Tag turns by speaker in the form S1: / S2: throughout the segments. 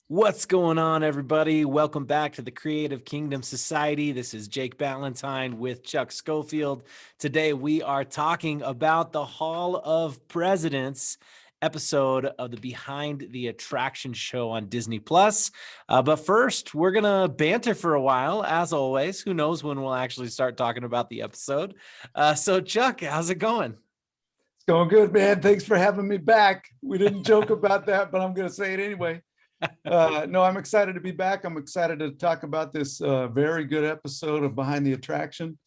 S1: What's going on, everybody? Welcome back to the Creative Kingdom Society. This is Jake Ballentine with Chuck Schofield. Today, we are talking about the Hall of Presidents episode of the Behind the Attraction show on Disney Plus. But first, we're going to banter for a while, as always. Who knows when we'll actually start talking about the episode. So, Chuck, how's it going?
S2: It's going good, man. Thanks for having me back. We didn't joke about that, but I'm going to say it anyway. No, I'm excited to be back. I'm excited to talk about this very good episode of Behind the Attraction.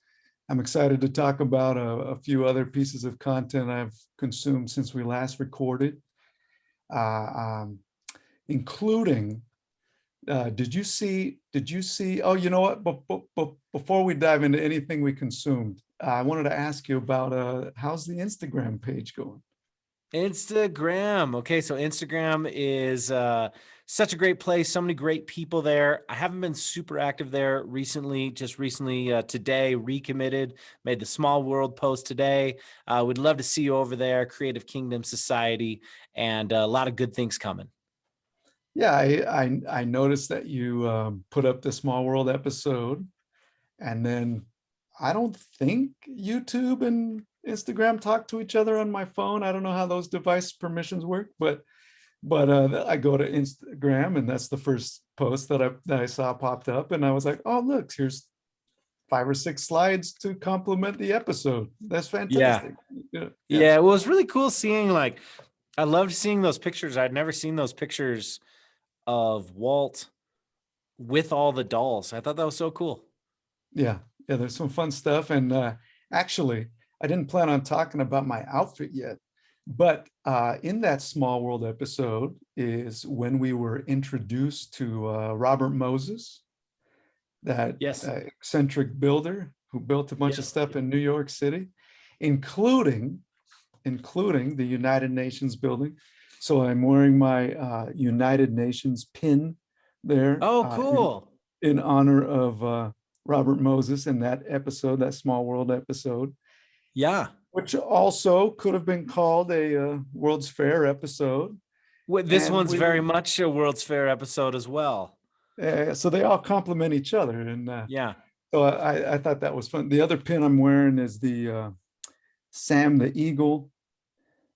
S2: I'm excited to talk about a few other pieces of content I've consumed since we last recorded, including, did you see, oh, you know what, before we dive into anything we consumed, I wanted to ask you about how's the Instagram page going?
S1: Instagram. Okay, so Instagram is such a great place. So many great people there. I haven't been super active there recently. Just recently, today, recommitted. Made the Small World post today. We'd love to see you over there. Creative Kingdom Society, and a lot of good things coming.
S2: Yeah, I noticed that you put up the Small World episode, and then I don't think YouTube and Instagram talk to each other on my phone. I don't know how those device permissions work, but I go to Instagram, and that's the first post that I saw popped up, and I was like, oh look, here's 5 or 6 slides to complement the episode. That's fantastic.
S1: Yeah. It was really cool seeing, like, I loved seeing those pictures. I'd never seen those pictures of Walt with all the dolls. I thought that was so cool.
S2: Yeah, there's some fun stuff. And actually, I didn't plan on talking about my outfit yet, but in that Small World episode is when we were introduced to Robert Moses, that eccentric builder who built a bunch of stuff in New York City, including the United Nations building. So I'm wearing my United Nations pin there.
S1: Oh, cool.
S2: In honor of Robert Moses in that episode, that Small World episode.
S1: Yeah.
S2: Which also could have been called a World's Fair episode.
S1: This one's very much a World's Fair episode as well.
S2: So they all complement each other. And
S1: yeah.
S2: So I thought that was fun. The other pin I'm wearing is the Sam the Eagle,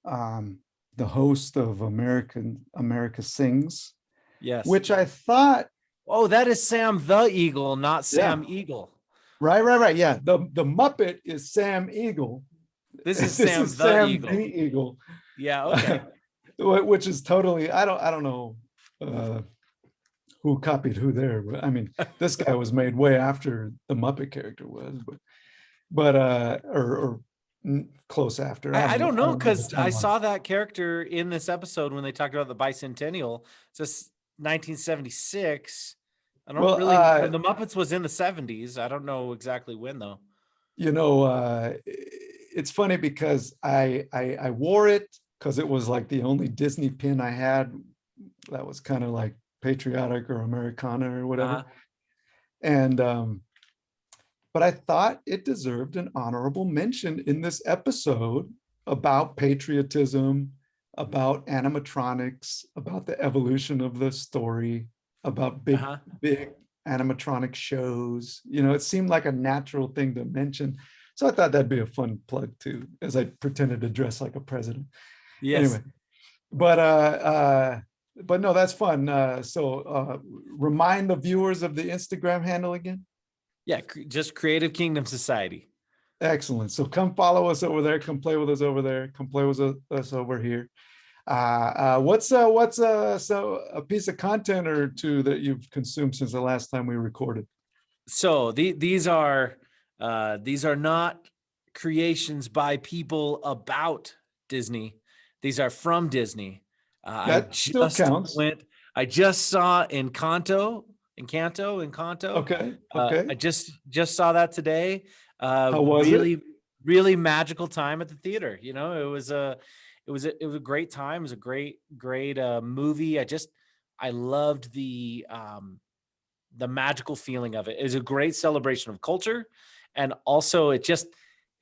S2: the host of America Sings.
S1: Yes.
S2: Which I thought.
S1: Oh, that is Sam the Eagle, not Sam Eagle.
S2: Right. Yeah. The Muppet is Sam Eagle.
S1: This is Sam the
S2: Eagle.
S1: Yeah. Okay.
S2: Which is totally, I don't know who copied who there, but I mean, this guy was made way after the Muppet character was, but or close after.
S1: I don't know, because I saw that character in this episode when they talked about the bicentennial. It's just 1976. I don't really. The Muppets was in the 70s. I don't know exactly when though.
S2: You know, it's funny because I wore it because it was like the only Disney pin I had that was kind of like patriotic or Americana or whatever. And but I thought it deserved an honorable mention in this episode about patriotism, about animatronics, about the evolution of the story, about big animatronic shows. You know, it seemed like a natural thing to mention. So I thought that'd be a fun plug too, as I pretended to dress like a president.
S1: Yes.
S2: Anyway, but no, that's fun. So remind the viewers of the Instagram handle again.
S1: Yeah, just Creative Kingdom Society.
S2: Excellent. So come follow us over there. Come play with us over there. Come play with us over here. What's so a piece of content or two that you've consumed since the last time we recorded?
S1: So these are not creations by people about Disney. These are from Disney.
S2: That still counts.
S1: I just saw Encanto.
S2: Okay.
S1: I just saw that today.
S2: How was
S1: it?
S2: Really,
S1: really magical time at the theater. You know, it was a great time. It was a great movie. I loved the magical feeling of it. It was a great celebration of culture, and also it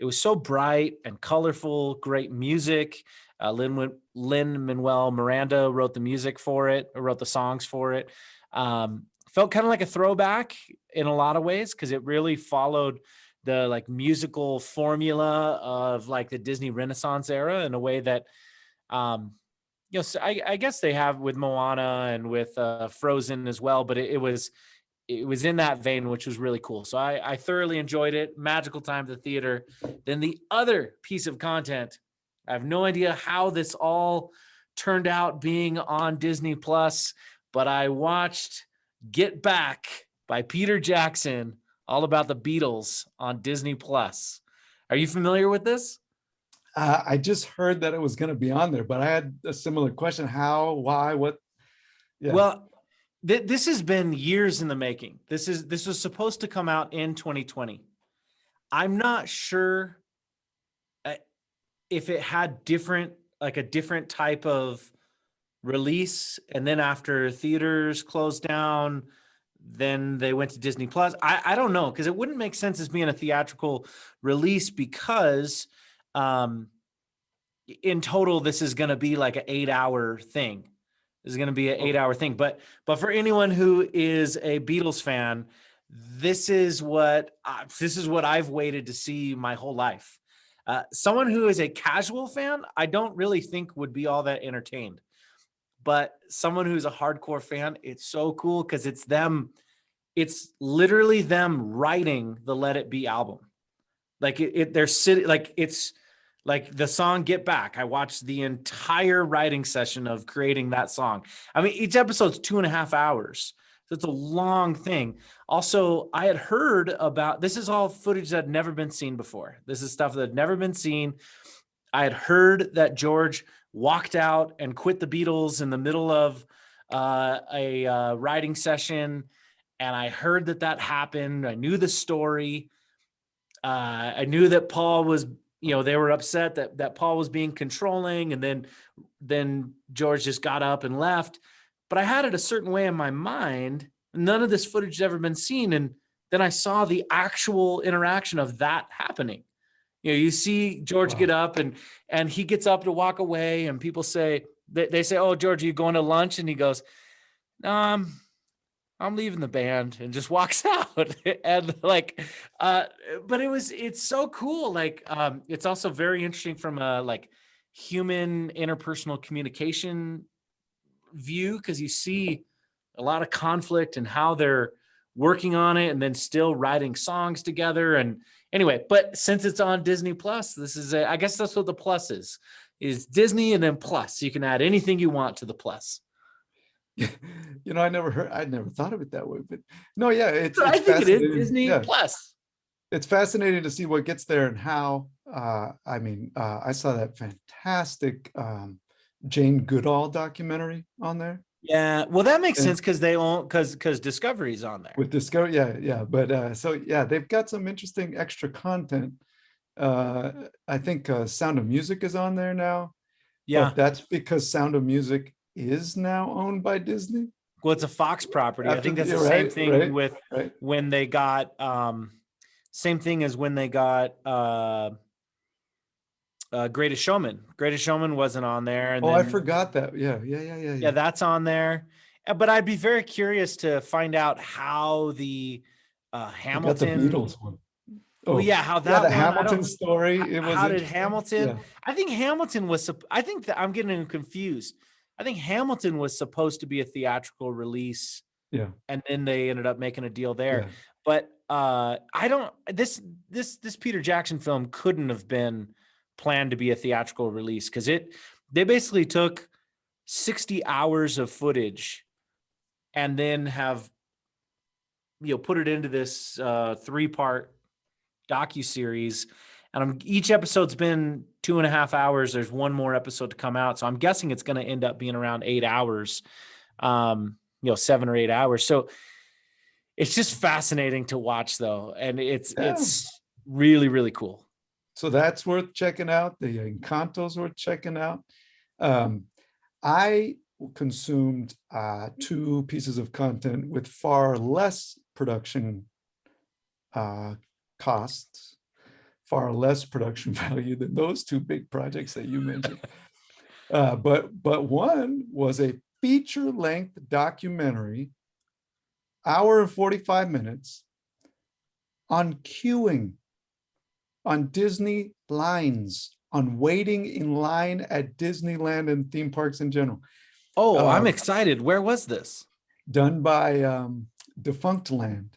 S1: was so bright and colorful. Great music. Lin-Manuel Miranda wrote the music for it, or wrote the songs for it. Felt kind of like a throwback in a lot of ways, because it really followed the like musical formula of like the Disney Renaissance era in a way that, so I guess they have with Moana and with Frozen as well, but it was in that vein, which was really cool. So I thoroughly enjoyed it. Magical time at the theater. Then the other piece of content, I have no idea how this all turned out being on Disney Plus, but I watched Get Back by Peter Jackson, all about the Beatles, on Disney Plus. Are you familiar with this?
S2: I just heard that it was going to be on there, but I had a similar question. How, why, what? Yeah.
S1: Well, this has been years in the making. This was supposed to come out in 2020. I'm not sure if it had a different type of release, and then after theaters closed down, then they went to Disney Plus. I don't know, because it wouldn't make sense as being a theatrical release, because in total this is going to be like an 8-hour thing. This is going to be an 8-hour thing. But for anyone who is a Beatles fan, this is what I've waited to see my whole life. Someone who is a casual fan, I don't really think would be all that entertained. But someone who's a hardcore fan, it's so cool, because it's them. It's literally them writing the Let It Be album. Like they're sitting, like it's like the song Get Back. I watched the entire writing session of creating that song. I mean, each episode's 2.5 hours. So it's a long thing. Also, I had heard about, this is all footage that had never been seen before. This is stuff that had never been seen. I had heard that George walked out and quit the Beatles in the middle of a writing session. And I heard that happened. I knew the story. I knew that Paul was, they were upset that Paul was being controlling, and then George just got up and left. But I had it a certain way in my mind. None of this footage had ever been seen. And then I saw the actual interaction of that happening. You see George get up and he gets up to walk away, and people say, they say, "Oh, George, are you going to lunch?" And he goes, "No, I'm leaving the band," and just walks out. And like, but it's so cool. Like, it's also very interesting from a like human interpersonal communication view, because you see a lot of conflict and how they're working on it, and then still writing songs together. And anyway, but since it's on Disney Plus, this is I guess that's what the plus is Disney, and then plus. You can add anything you want to the plus.
S2: I'd never thought of it that way, but no, yeah, it's
S1: I think it is Disney
S2: yeah.
S1: Plus.
S2: It's fascinating to see what gets there and how. I saw that fantastic Jane Goodall documentary on there.
S1: Yeah, well, that makes sense, because they own because Discovery's on there.
S2: With Discovery, yeah. But so yeah, they've got some interesting extra content. I think Sound of Music is on there now.
S1: Yeah,
S2: but that's because Sound of Music is now owned by Disney.
S1: Well, it's a Fox property. I think that's the same thing with when they got same thing as when they got Greatest Showman. Greatest Showman wasn't on there. And
S2: I forgot that. Yeah,
S1: that's on there. But I'd be very curious to find out how the Hamilton,
S2: the Beatles one.
S1: Well, yeah, how that
S2: the Hamilton story.
S1: How did Hamilton? Yeah. I think Hamilton was. I think that I'm getting confused. I think Hamilton was supposed to be a theatrical release.
S2: Yeah,
S1: and then they ended up making a deal there. Yeah. But I don't. This Peter Jackson film couldn't have been planned to be a theatrical release, because they basically took 60 hours of footage and then have put it into this 3-part docuseries, and each episode's been 2.5 hours. There's one more episode to come out, so I'm guessing it's going to end up being around 8 hours, 7 or 8 hours. So it's just fascinating to watch, though, and it's really, really cool.
S2: So that's worth checking out. The Encanto's worth checking out. I consumed 2 pieces of content with far less production costs, far less production value than those 2 big projects that you mentioned. But one was a feature-length documentary, hour and 45 minutes, on queuing, on Disney lines, on waiting in line at Disneyland and theme parks in general.
S1: Oh, I'm excited. Where was this?
S2: Done by Defunct Land.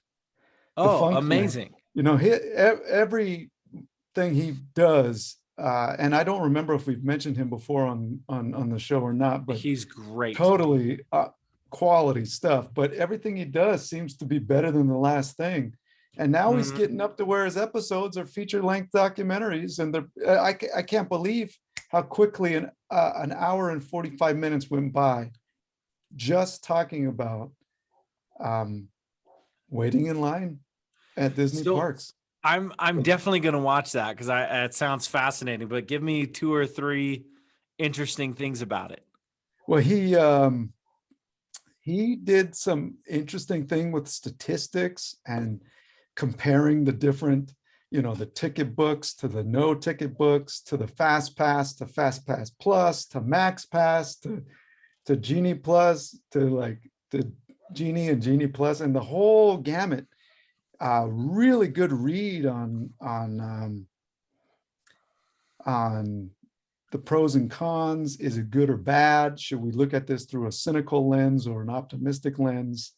S1: Oh,
S2: Defunct Land.
S1: amazing.
S2: You know, everything he does, and I don't remember if we've mentioned him before on the show or not, but
S1: He's great.
S2: totally quality stuff. But everything he does seems to be better than the last thing. And now he's getting up to where his episodes are feature-length documentaries, and I can't believe how quickly an hour and 45 minutes went by just talking about waiting in line at Disney
S1: So
S2: parks.
S1: I'm definitely going to watch that because it sounds fascinating, but give me 2 or 3 interesting things about it.
S2: Well, he did some interesting thing with statistics and comparing the different, the ticket books to the no ticket books, to the Fast Pass, to Fast Pass Plus, to Max Pass, to Genie Plus, to like the Genie and Genie Plus, and the whole gamut. Really good read on the pros and cons. Is it good or bad? Should we look at this through a cynical lens or an optimistic lens?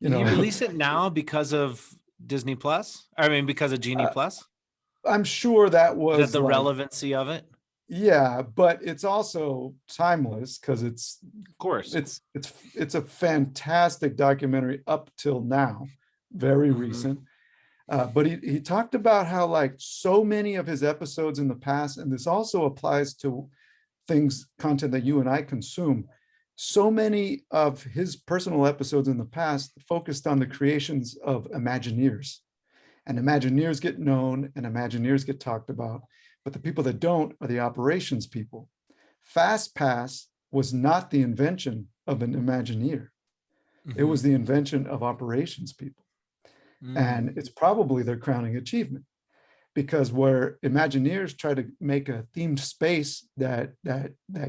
S1: Did he release it now because of Disney Plus? I mean, because of Genie Plus?
S2: I'm sure that was
S1: Is that the relevancy of it?
S2: Yeah, but it's also timeless because
S1: of course,
S2: it's a fantastic documentary up till now, very recent. But he talked about how like so many of his episodes in the past, and this also applies to content that you and I consume. So many of his personal episodes in the past focused on the creations of Imagineers, and Imagineers get known and Imagineers get talked about, but the people that don't are the operations people. Fast Pass was not the invention of an Imagineer. It was the invention of operations people. And it's probably their crowning achievement, because where Imagineers try to make a themed space that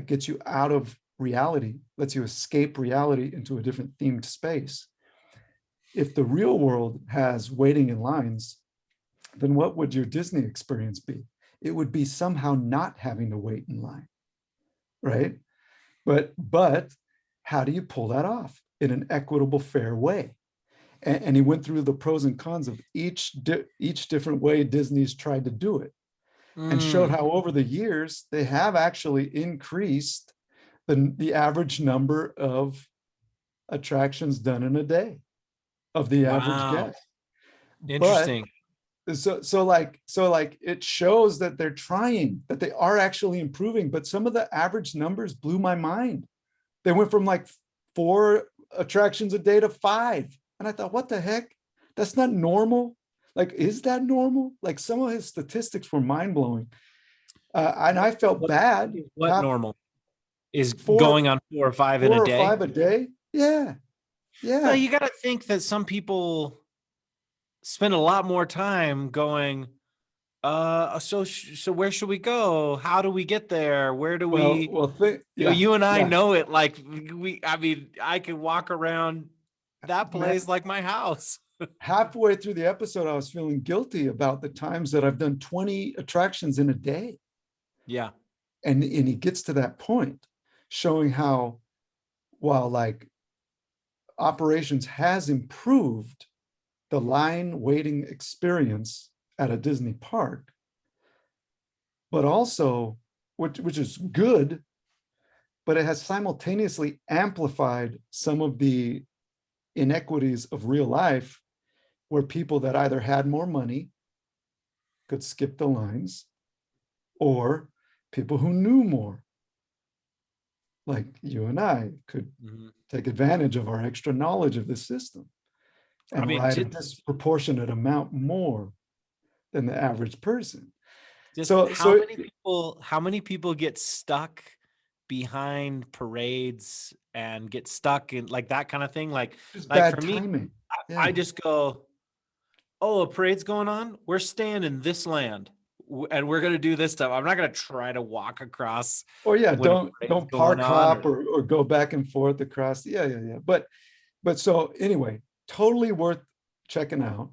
S2: gets you out of reality, lets you escape reality into a different themed space. If the real world has waiting in lines, then what would your Disney experience be? It would be somehow not having to wait in line, right? But how do you pull that off in an equitable, fair way? And he went through the pros and cons of each different way Disney's tried to do it, and showed how over the years they have actually increased the average number of attractions done in a day of the average guest.
S1: Interesting.
S2: But so like it shows that they're trying, that they are actually improving. But some of the average numbers blew my mind. They went from like 4 attractions a day to 5. And I thought, what the heck? That's not normal. Like, is that normal? Like, some of his statistics were mind blowing. And I felt bad.
S1: What normal is going on 4 or 5 in a day?
S2: 4 or 5 a day? Yeah. Yeah.
S1: Well, you got to think that some people spend a lot more time going, so where should we go? How do we get there? Where do we? You and I know it. Like I could walk around that place like my house.
S2: Halfway through the episode, I was feeling guilty about the times that I've done 20 attractions in a day.
S1: Yeah.
S2: And he gets to that point, showing how, while like operations has improved the line waiting experience at a Disney park, but also, which is good, but it has simultaneously amplified some of the inequities of real life, where people that either had more money could skip the lines, or people who knew more, like you and I, could take advantage of our extra knowledge of the system and ride a disproportionate amount more than the average person.
S1: How many people get stuck behind parades and get stuck in like that kind of thing? Like
S2: bad
S1: for me,
S2: timing.
S1: I just go, oh, a parade's going on. We're staying in this land. and we're gonna do this stuff. I'm not gonna try to walk across
S2: Or yeah,
S1: when a parade's
S2: don't
S1: going
S2: park
S1: on.
S2: hop or go back and forth across. Yeah. But so anyway, totally worth checking out.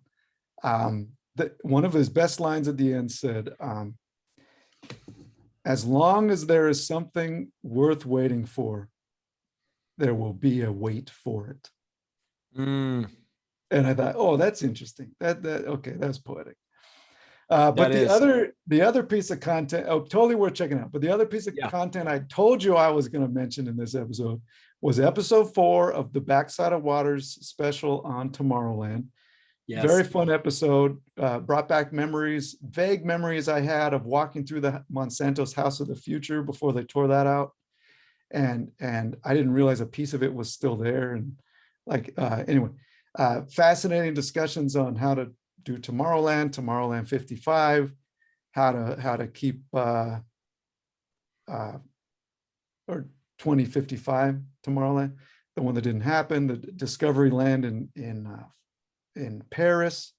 S2: One of his best lines at the end said, as long as there is something worth waiting for, there will be a wait for it.
S1: Mm,
S2: And I thought, oh, that's interesting. Okay, that's poetic.
S1: that
S2: But
S1: is,
S2: the other piece of content, oh, totally worth checking out. But the other piece of
S1: yeah.
S2: content I told you I was going to mention in this episode was episode 4 of the Backside of Waters special on Tomorrowland. Very
S1: Yes.
S2: fun episode. Brought back memories, vague memories I had of walking through the Monsanto's House of the Future before they tore that out, and I didn't realize a piece of it was still there. And anyway, fascinating discussions on how to do Tomorrowland 55, how to keep or 2055 Tomorrowland, the one that didn't happen, the Discovery Land in Paris.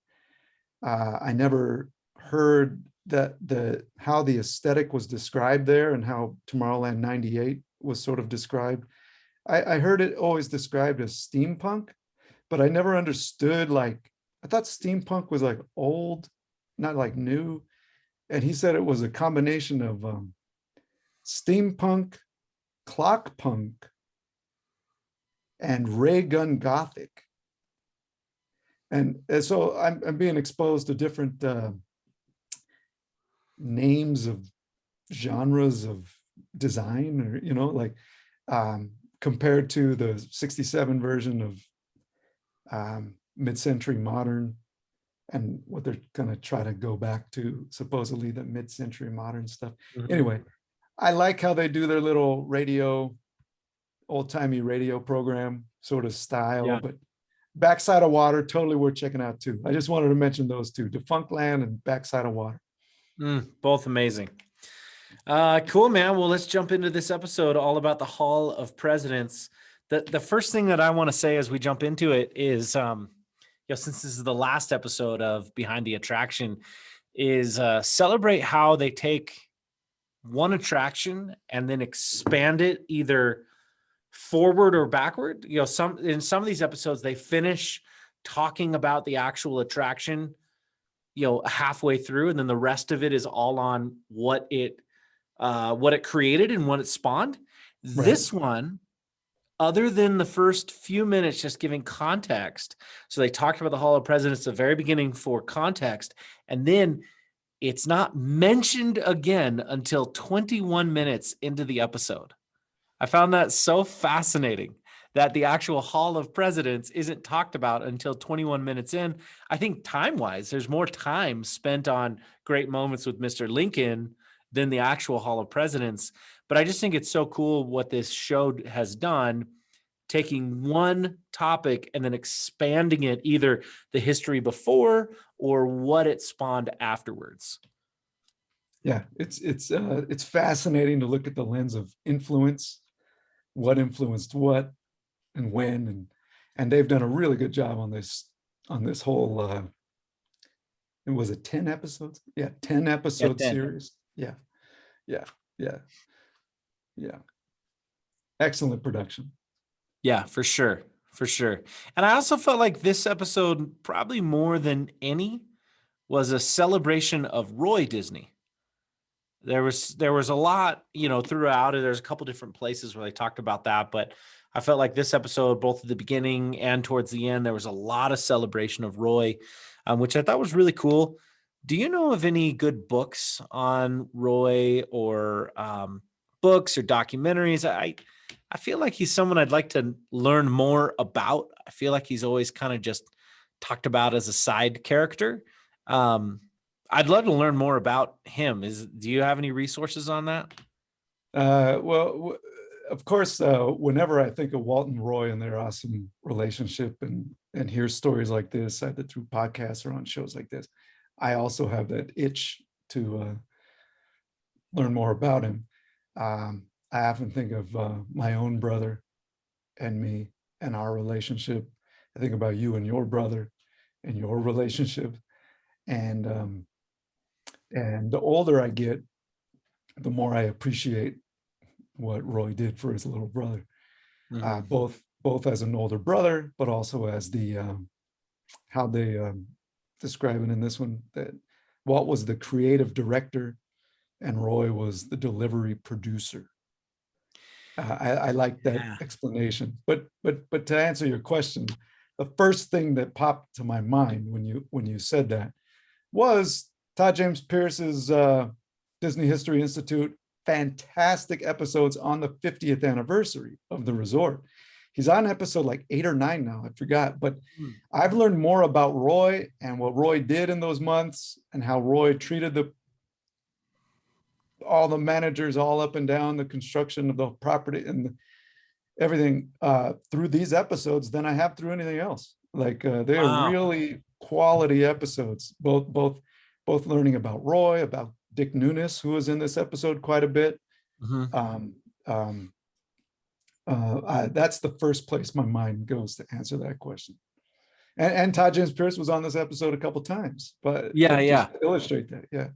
S2: I never heard how the aesthetic was described there and how Tomorrowland 98 was sort of described. I heard it always described as steampunk, but I never understood, I thought steampunk was like old, not like new. And he said it was a combination of steampunk, clockpunk, and ray gun gothic. And so I'm being exposed to different names of genres of design, or compared to the 67 version of mid-century modern, and what they're going to try to go back to, supposedly the mid-century modern stuff.
S1: Mhm.
S2: Anyway, I like how they do their little old-timey radio program sort of style,
S1: Yeah.
S2: but Backside of Water, totally worth checking out too. I just wanted to mention those two, Defunctland and Backside of Water.
S1: Both amazing. Cool, man. Well, let's jump into this episode all about the Hall of Presidents. The first thing that I want to say as we jump into it is, since this is the last episode of Behind the Attraction, is celebrate how they take one attraction and then expand it either forward or backward. In some of these episodes, they finish talking about the actual attraction, halfway through, and then the rest of it is all on what it created and what it spawned.
S2: Right.
S1: This one, other than the first few minutes just giving context, so they talked about the Hall of Presidents at the very beginning for context, and then it's not mentioned again until 21 minutes into the episode. I found that so fascinating that the actual Hall of Presidents isn't talked about until 21 minutes in. I think time-wise, there's more time spent on great moments with Mr. Lincoln than the actual Hall of Presidents. But I just think it's so cool what this show has done, taking one topic and then expanding it, either the history before or what it spawned afterwards.
S2: Yeah, it's fascinating to look at the lens of influence, what influenced what and when, and they've done a really good job on this whole it was 10 episodes. 10 episode
S1: 10.
S2: series. Yeah. Excellent production.
S1: Yeah, for sure. And I also felt like this episode, probably more than any, was a celebration of Roy Disney. There was a lot, throughout it. There's a couple different places where they talked about that, but I felt like this episode, both at the beginning and towards the end, there was a lot of celebration of Roy, which I thought was really cool. Do you know of any good books on Roy, or books or documentaries? I feel like he's someone I'd like to learn more about. I feel like he's always kind of just talked about as a side character. I'd love to learn more about him. Do you have any resources on that?
S2: Well, of course, whenever I think of Walt and Roy and their awesome relationship and hear stories like this, either through podcasts or on shows like this, I also have that itch to learn more about him. I often think of my own brother and me and our relationship. I think about you and your brother and your relationship. And And the older I get, the more I appreciate what Roy did for his little brother,
S1: Mhm.
S2: both as an older brother, but also as the how they describe it in this one, that Walt was the creative director and Roy was the delivery producer. I like that
S1: Yeah.
S2: explanation. But to answer your question, the first thing that popped to my mind when you said that was Todd James Pierce's Disney History Institute fantastic episodes on the 50th anniversary of the resort. He's on episode like 8 or 9 now, I forgot, but
S1: Mm.
S2: I've learned more about Roy and what Roy did in those months and how Roy treated all the managers all up and down the construction of the property and everything through these episodes than I have through anything else. Like they are
S1: Wow.
S2: really quality episodes, both learning about Roy, about Dick Nunes, who was in this episode quite a bit.
S1: Mhm.
S2: Um, um, that's the first place my mind goes to answer that question. And Todd James Pierce was on this episode a couple times, but
S1: Yeah,
S2: just
S1: yeah.
S2: to illustrate that, yeah.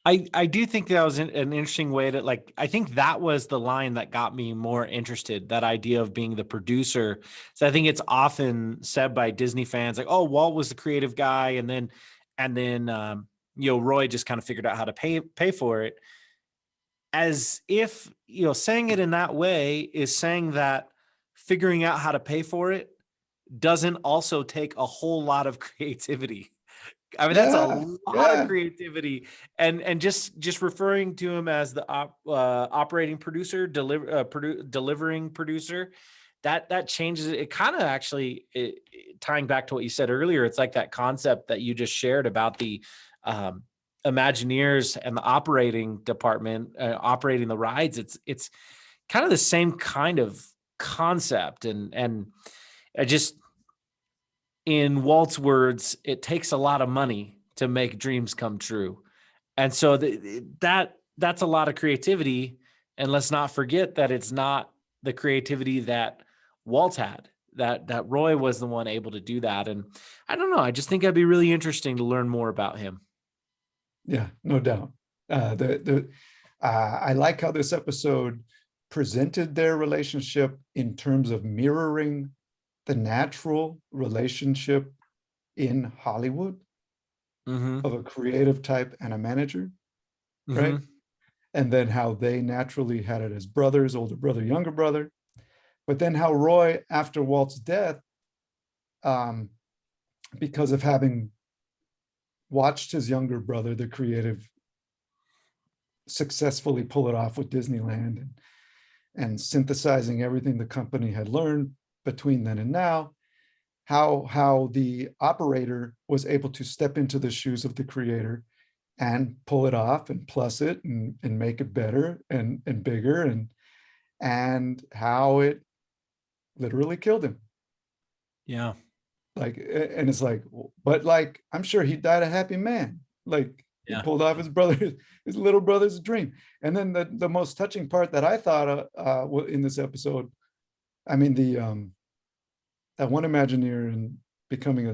S1: I do think that was an interesting way to like, I think that was the line that got me more interested, that idea of being the producer. So I think it's often said by Disney fans, like, oh, Walt was the creative guy. And then, Roy just kind of figured out how to pay for it, as if, saying it in that way is saying that figuring out how to pay for it doesn't also take a whole lot of creativity. I mean, that's a
S2: Yeah,
S1: lot of
S2: yeah,
S1: creativity, and just referring to him as the operating producer, delivering producer, that changes it. It kind of actually, tying back to what you said earlier, it's like that concept that you just shared about the um, Imagineers and the operating department operating the rides. It's kind of the same kind of concept, and I just, in Walt's words, it takes a lot of money to make dreams come true. And so that's a lot of creativity. And let's not forget that it's not the creativity that Walt had. That Roy was the one able to do that. And I don't know. I just think it'd be really interesting to learn more about him.
S2: yeah, no doubt. The I like how this episode presented their relationship in terms of mirroring the natural relationship in Hollywood
S1: Mm-hmm.
S2: of a creative type and a manager, right?
S1: Mm-hmm.
S2: And then how they naturally had it as brothers, older brother, younger brother. But then how Roy, after Walt's death, um, because of having watched his younger brother, the creative, successfully pull it off with Disneyland and synthesizing everything the company had learned between then and now, how the operator was able to step into the shoes of the creator and pull it off and plus it and make it better and bigger and how it literally killed him.
S1: Yeah.
S2: Like, and it's like, but like, I'm sure he died a happy man. Like he
S1: Yeah.
S2: pulled off his brother, his little brother's dream. And then the most touching part that I thought in this episode, I mean, that one Imagineer and becoming a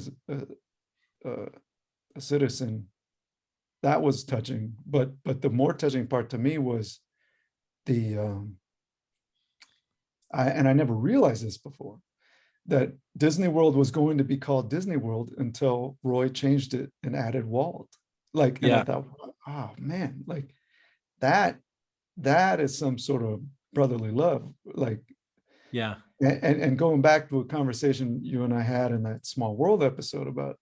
S2: citizen, that was touching. But the more touching part to me was the and I never realized this before, that Disney World was going to be called Disney World until Roy changed it and added Walt. Like, and I
S1: Yeah.
S2: thought, oh man, like that that is some sort of brotherly love. Like,
S1: Yeah.
S2: and going back to a conversation you and I had in that Small World episode about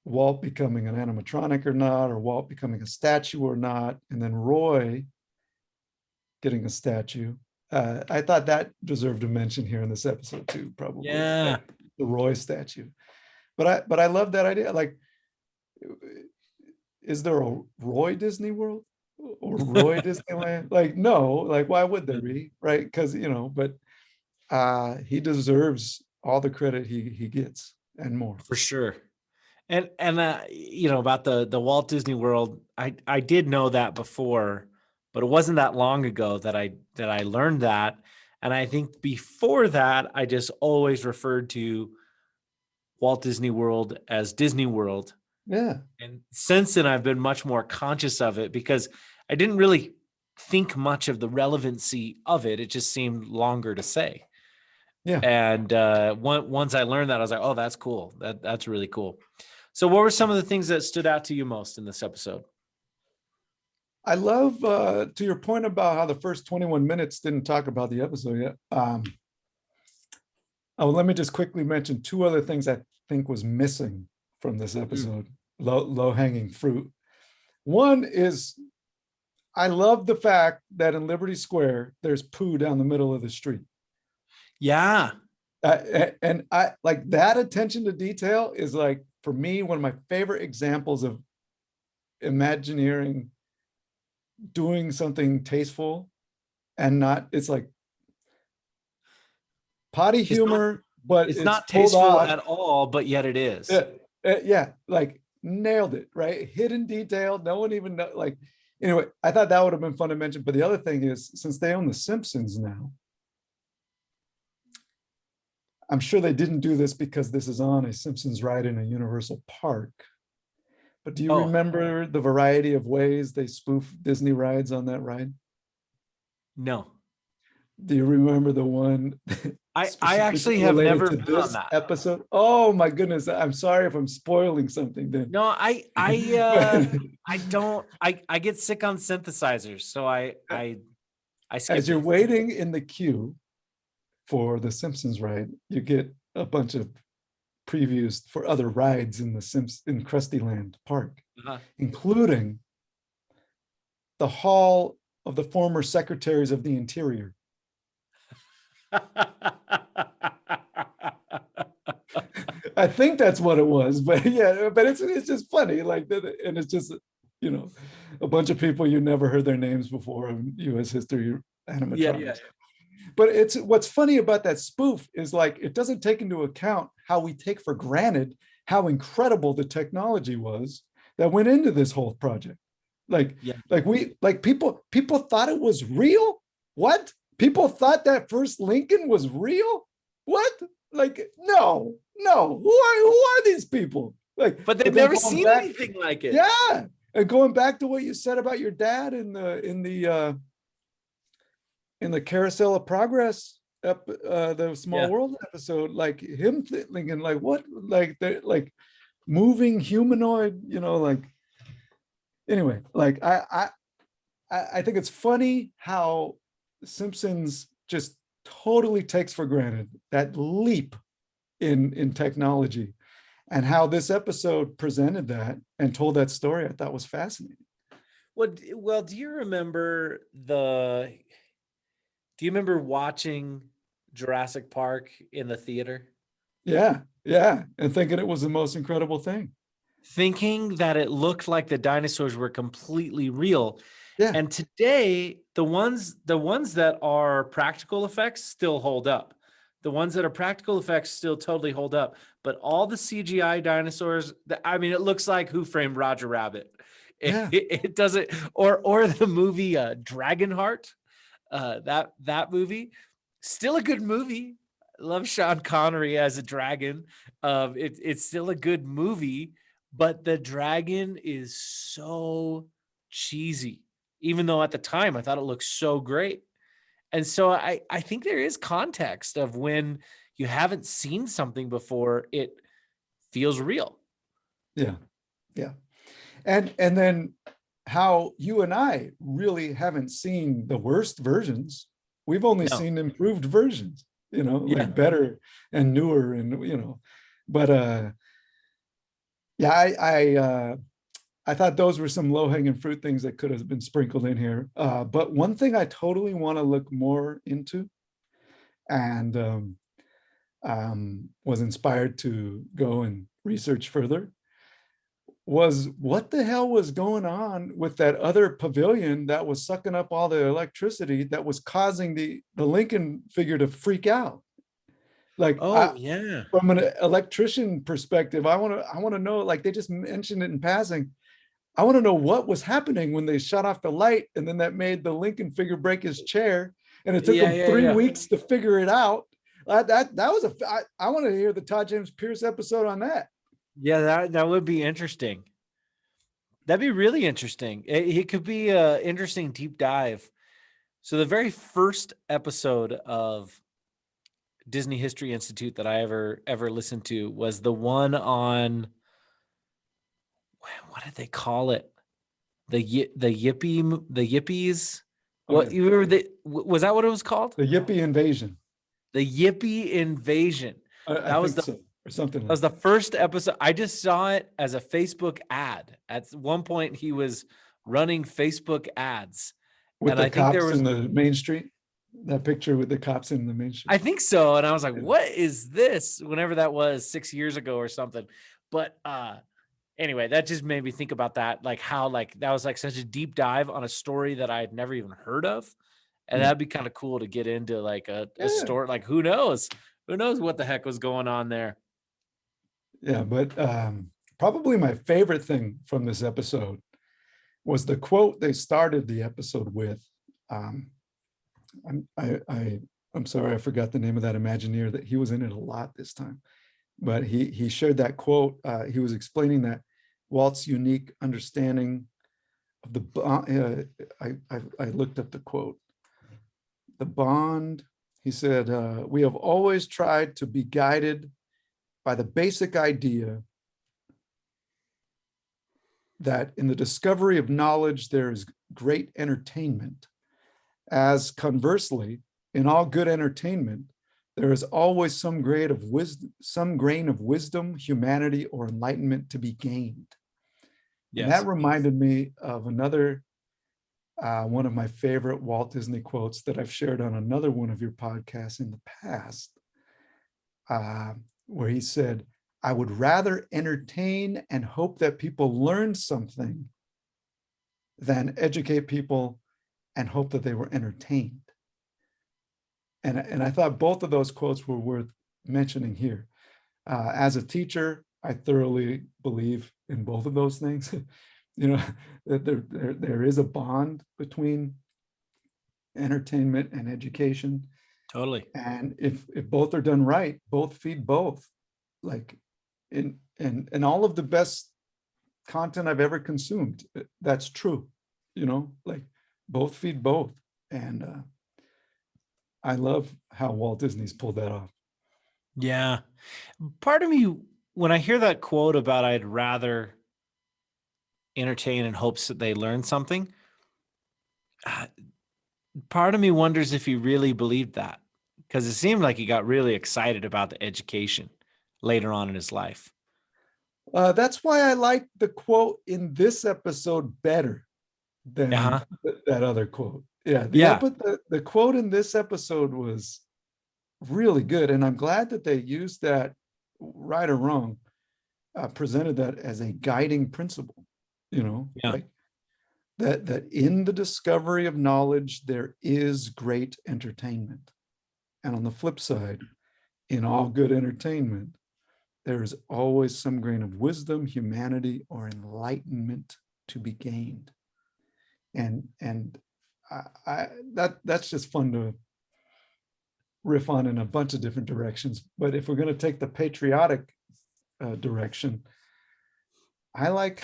S2: Walt becoming an animatronic or not, or Walt becoming a statue or not, and then Roy getting a statue. I thought that deserved a mention here in this episode too, probably
S1: Yeah.
S2: like the Roy statue. But I love that idea. Like, is there a Roy Disney World or Roy Disneyland? Like, no. Like, why would there be? Right? Because but he deserves all the credit he gets and more.
S1: For sure. And about the Walt Disney World, I did know that before, but it wasn't that long ago that I learned that. And I think before that, I just always referred to Walt Disney World as Disney World.
S2: Yeah.
S1: And since then, I've been much more conscious of it because I didn't really think much of the relevancy of it. It just seemed longer to say.
S2: Yeah.
S1: And once I learned that, I was like, oh, that's cool. That's really cool. So what were some of the things that stood out to you most in this episode?
S2: I love, to your point about how the first 21 minutes didn't talk about the episode yet. Oh, let me just quickly mention two other things I think was missing from this episode. Low hanging fruit. One is, I love the fact that in Liberty Square, there's poo down the middle of the street.
S1: Yeah.
S2: And I like that attention to detail is like, for me, one of my favorite examples of Imagineering doing something tasteful and not, it's like potty
S1: It's not,
S2: humor, but
S1: it's
S2: it's
S1: not
S2: pulled
S1: tasteful
S2: off.
S1: at all, but yet it is.
S2: Yeah, like nailed it, right? Hidden detail. No one even know. Like, anyway, I thought that would have been fun to mention. But the other thing is, since they own The Simpsons now, I'm sure they didn't do this because this is on a Simpsons ride in a Universal Park. But do you
S1: Oh,
S2: remember the variety of ways they spoof Disney rides on that ride?
S1: no.
S2: Do you remember the one
S1: I actually
S2: specifically
S1: have
S2: related
S1: never
S2: to
S1: been on
S2: this
S1: that.
S2: episode? Oh my goodness. I'm sorry if I'm spoiling something then.
S1: No,
S2: But
S1: I don't I get sick on synthesizers, so I skip
S2: as you're
S1: it.
S2: waiting in the queue for the Simpsons ride, you get a bunch of previews for other rides in in Krusty Land Park,
S1: Uh-huh.
S2: including the Hall of the former Secretaries of the Interior. I think that's what it was, but yeah, but it's just funny, like that, and it's just, you know, a bunch of people you never heard their names before in U.S. history
S1: Yeah, yeah.
S2: animatronics. But it's what's funny about that spoof is like it doesn't take into account how we take for granted how incredible the technology was that went into this whole project. Like,
S1: Yeah.
S2: people thought it was real. What? People thought that first Lincoln was real? What? Like, no, no. Who are these people? Like,
S1: But they've
S2: but then
S1: never
S2: going
S1: seen
S2: back,
S1: anything like it.
S2: yeah. And going back to what you said about your dad in the Carousel of Progress, the Small
S1: Yeah.
S2: World episode, like him thinking, like, what, like the like moving humanoid, like, anyway, like I think it's funny how Simpsons just totally takes for granted that leap in technology, and how this episode presented that and told that story. I thought was fascinating.
S1: Well, do you remember watching Jurassic Park in the theater?
S2: Yeah, yeah, and thinking it was the most incredible thing.
S1: Thinking that it looked like the dinosaurs were completely real.
S2: Yeah,
S1: And today, the ones that are practical effects still hold up. The ones that are practical effects still totally hold up. But all the CGI dinosaurs, I mean, it looks like Who Framed Roger Rabbit.
S2: yeah,
S1: It doesn't, or the movie Dragonheart, that movie, still a good movie. I love Sean Connery as a dragon. It's still a good movie, but the dragon is so cheesy, even though at the time I thought it looked so great. And so I think there is context of when you haven't seen something before, it feels real.
S2: yeah, yeah. And then how you and I really haven't seen the worst versions. We've only
S1: No.
S2: seen improved versions,
S1: Yeah.
S2: like better and newer, and but yeah, I thought those were some low-hanging fruit things that could have been sprinkled in here. But one thing I totally want to look more into, and was inspired to go and research further, was what the hell was going on with that other pavilion that was sucking up all the electricity that was causing the Lincoln figure to freak out. Like,
S1: Oh, yeah.
S2: from an electrician perspective, I want to know, like they just mentioned it in passing. I want to know what was happening when they shut off the light, and then that made the Lincoln figure break his chair, and it took
S1: Yeah,
S2: them
S1: yeah,
S2: 3 weeks to figure it out. That was I want to hear the Todd James Pierce episode on that.
S1: Yeah, that would be interesting. That'd be really interesting. It could be a interesting deep dive. So the very first episode of Disney History Institute that I ever listened to was the one on, what did they call it? The Yippies.
S2: Oh
S1: What
S2: yeah,
S1: you remember? Was that what it was called?
S2: the Yippee invasion.
S1: The Yippie Invasion.
S2: I
S1: That was
S2: think
S1: the
S2: so, or something
S1: that
S2: like
S1: was the
S2: that.
S1: first episode. I just saw it as a Facebook ad. At one point, he was running Facebook ads,
S2: With
S1: and
S2: the
S1: I think there
S2: cops
S1: was,
S2: in the main street. That picture with the cops in the main street.
S1: I think so, and I was like,
S2: Yeah.
S1: "What is this?" Whenever that was 6 years ago or something. But anyway, that just made me think about that, like how like that was like such a deep dive on a story that I had never even heard of, and
S2: Yeah.
S1: that'd be kind of cool to get into like a
S2: Yeah.
S1: story. Like who knows what the heck was going on there.
S2: Yeah, but probably my favorite thing from this episode was the quote they started the episode with. Um, I'm sorry, I forgot the name of that Imagineer. That he was in it a lot this time, but he shared that quote. He was explaining that Walt's unique understanding of the bond. I looked up the quote. The bond. He said, "We have always tried to be guided by the basic idea that in the discovery of knowledge there is great entertainment, as conversely, in all good entertainment, there is always some grain of wisdom, humanity, or enlightenment to be gained." And that
S1: Yes,
S2: reminded me of another one of my favorite Walt Disney quotes that I've shared on another one of your podcasts in the past, where he said, "I would rather entertain and hope that people learn something than educate people and hope that they were entertained." And I thought both of those quotes were worth mentioning here. As a teacher, I thoroughly believe in both of those things. You know, that there is a bond between entertainment and education.
S1: totally.
S2: And if both are done right, both feed both. Like in all of the best content I've ever consumed, that's true. You know, like both feed both. And I love how Walt Disney's pulled that off.
S1: Yeah. Part of me, when I hear that quote about I'd rather entertain in hopes that they learn something, uh, part of me wonders if he really believed that, because it seemed like he got really excited about the education later on in his life.
S2: That's why I like the quote in this episode better than
S1: Uh-huh.
S2: that other quote. Yeah,
S1: Yeah,
S2: the quote in this episode was really good, and I'm glad that they used that, right or wrong, presented that as a guiding principle. You know,
S1: yeah,
S2: like that in the discovery of knowledge there is great entertainment, and on the flip side, in all good entertainment there is always some grain of wisdom, humanity, or enlightenment to be gained. And that's just fun to riff on in a bunch of different directions. But if we're going to take the patriotic direction, I like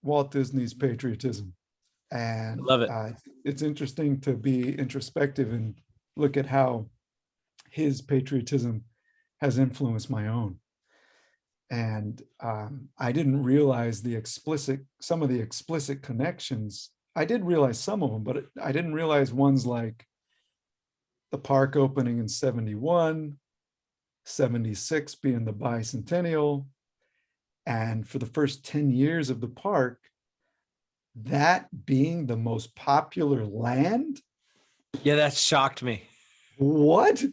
S2: Walt Disney's patriotism,
S1: I
S2: and
S1: love it.
S2: it's interesting to be introspective and look at how his patriotism has influenced my own. And I didn't realize some of the explicit connections. I did realize some of them, but I didn't realize ones like the park opening in 71, 76 being the bicentennial, and for the first 10 years of the park, that being the most popular land.
S1: Yeah, that shocked me.
S2: What?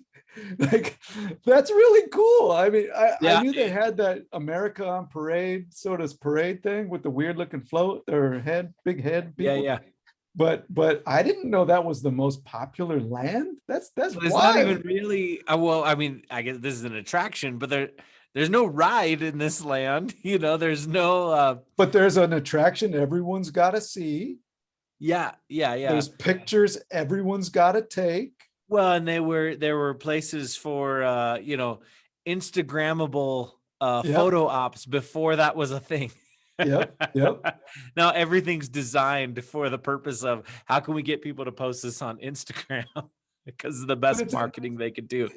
S2: Like, that's really cool. I mean, I
S1: Yeah,
S2: knew they had that America on Parade sort of parade thing with the weird looking float or big head
S1: yeah,
S2: people.
S1: yeah.
S2: But I didn't know that was the most popular land. That's
S1: Well, it's not even
S2: wild.
S1: really. Well, I mean, I guess this is an attraction, but there's no ride in this land. There's no.
S2: But there's an attraction everyone's got to see.
S1: Yeah, yeah, yeah.
S2: There's pictures everyone's got to take.
S1: Well, and there were places for Instagrammable
S2: Yep.
S1: photo ops before that was a thing.
S2: Yep. Yep.
S1: Now everything's designed for the purpose of how can we get people to post this on Instagram because of the
S2: But
S1: best marketing they could do.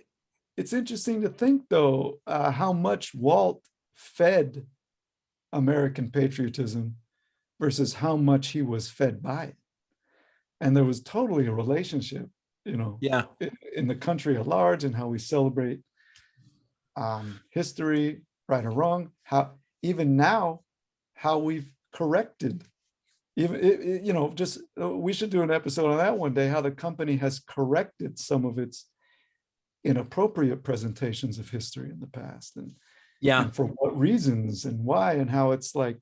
S2: it's interesting to think though, how much Walt fed American patriotism versus how much he was fed by it. And there was totally a relationship,
S1: Yeah.
S2: in the country at large and how we celebrate history, right or wrong, how even now, how we've corrected, even just we should do an episode on that one day, how the company has corrected some of its inappropriate presentations of history in the past,
S1: Yeah.
S2: and for what reasons and why, and how it's like,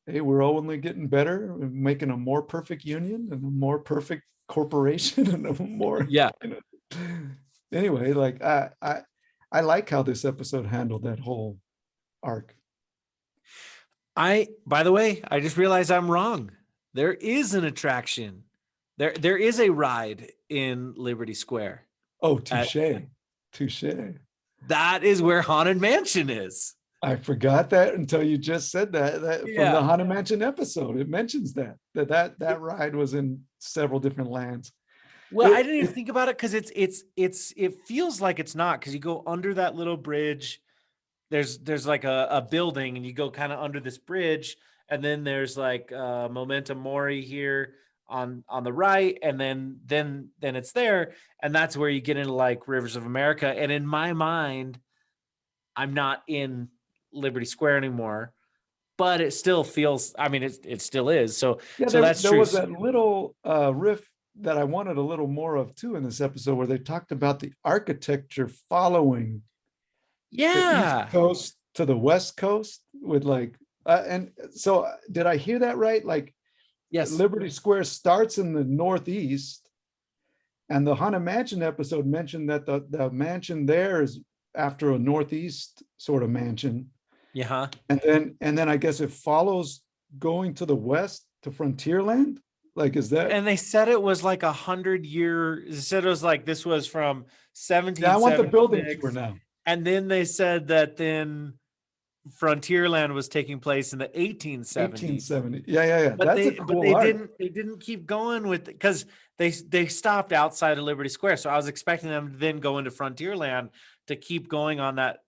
S2: hey, we're only getting better, making a more perfect union and a more perfect corporation and a more,
S1: Yeah.
S2: anyway, like I like how this episode handled that whole arc.
S1: By the way, I just realized I'm wrong. There is an attraction. There is a ride in Liberty Square.
S2: Oh,
S1: Uh,
S2: touche.
S1: that is where Haunted Mansion is.
S2: I forgot that until you just said that from the
S1: Yeah.
S2: Haunted Mansion episode. It mentions that ride was in several different lands.
S1: Well, I didn't even think about it because it feels like it's not, because you go under that little bridge. There's like a building, and you go kind of under this bridge, and then there's like Memento Mori here on the right, and then it's there, and that's where you get into like Rivers of America. And in my mind, I'm not in Liberty Square anymore, but it still feels. I mean, it still is. So
S2: Yeah,
S1: that's
S2: there
S1: true.
S2: was that little riff that I wanted a little more of too in this episode, where they talked about the architecture following the East
S1: Yeah.
S2: Coast to the West Coast with like, and so did I hear that right? Like
S1: Yes.
S2: Liberty Square starts in the Northeast, and the Haunted Mansion episode mentioned that the mansion there is after a Northeast sort of mansion.
S1: Yeah.
S2: And then I guess it follows going to the West to Frontierland. Like, is that?
S1: And they said it was like 100-year. They said it was like this was from
S2: Yeah, I want the building
S1: 1776.
S2: tour now.
S1: And then they said that then Frontierland was taking place in the 1870s.
S2: 1870. Yeah.
S1: But
S2: That's a cool art.
S1: they didn't keep going with it because they stopped outside of Liberty Square. So I was expecting them to then go into Frontierland to keep going on that,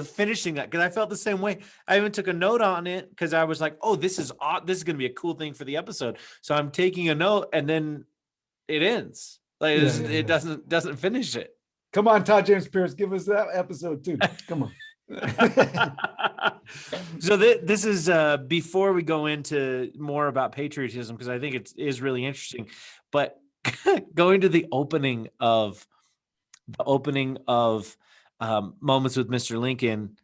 S1: finishing that, because I felt the same way. I even took a note on it because I was like, oh, this is going to be a cool thing for the episode. So I'm taking a note, and then it ends. Like it doesn't finish it.
S2: Come on, Todd James Pierce, give us that episode too. Come on.
S1: So this is before we go into more about patriotism, because I think it is really interesting, but going to the opening of Moments with Mr. Lincoln,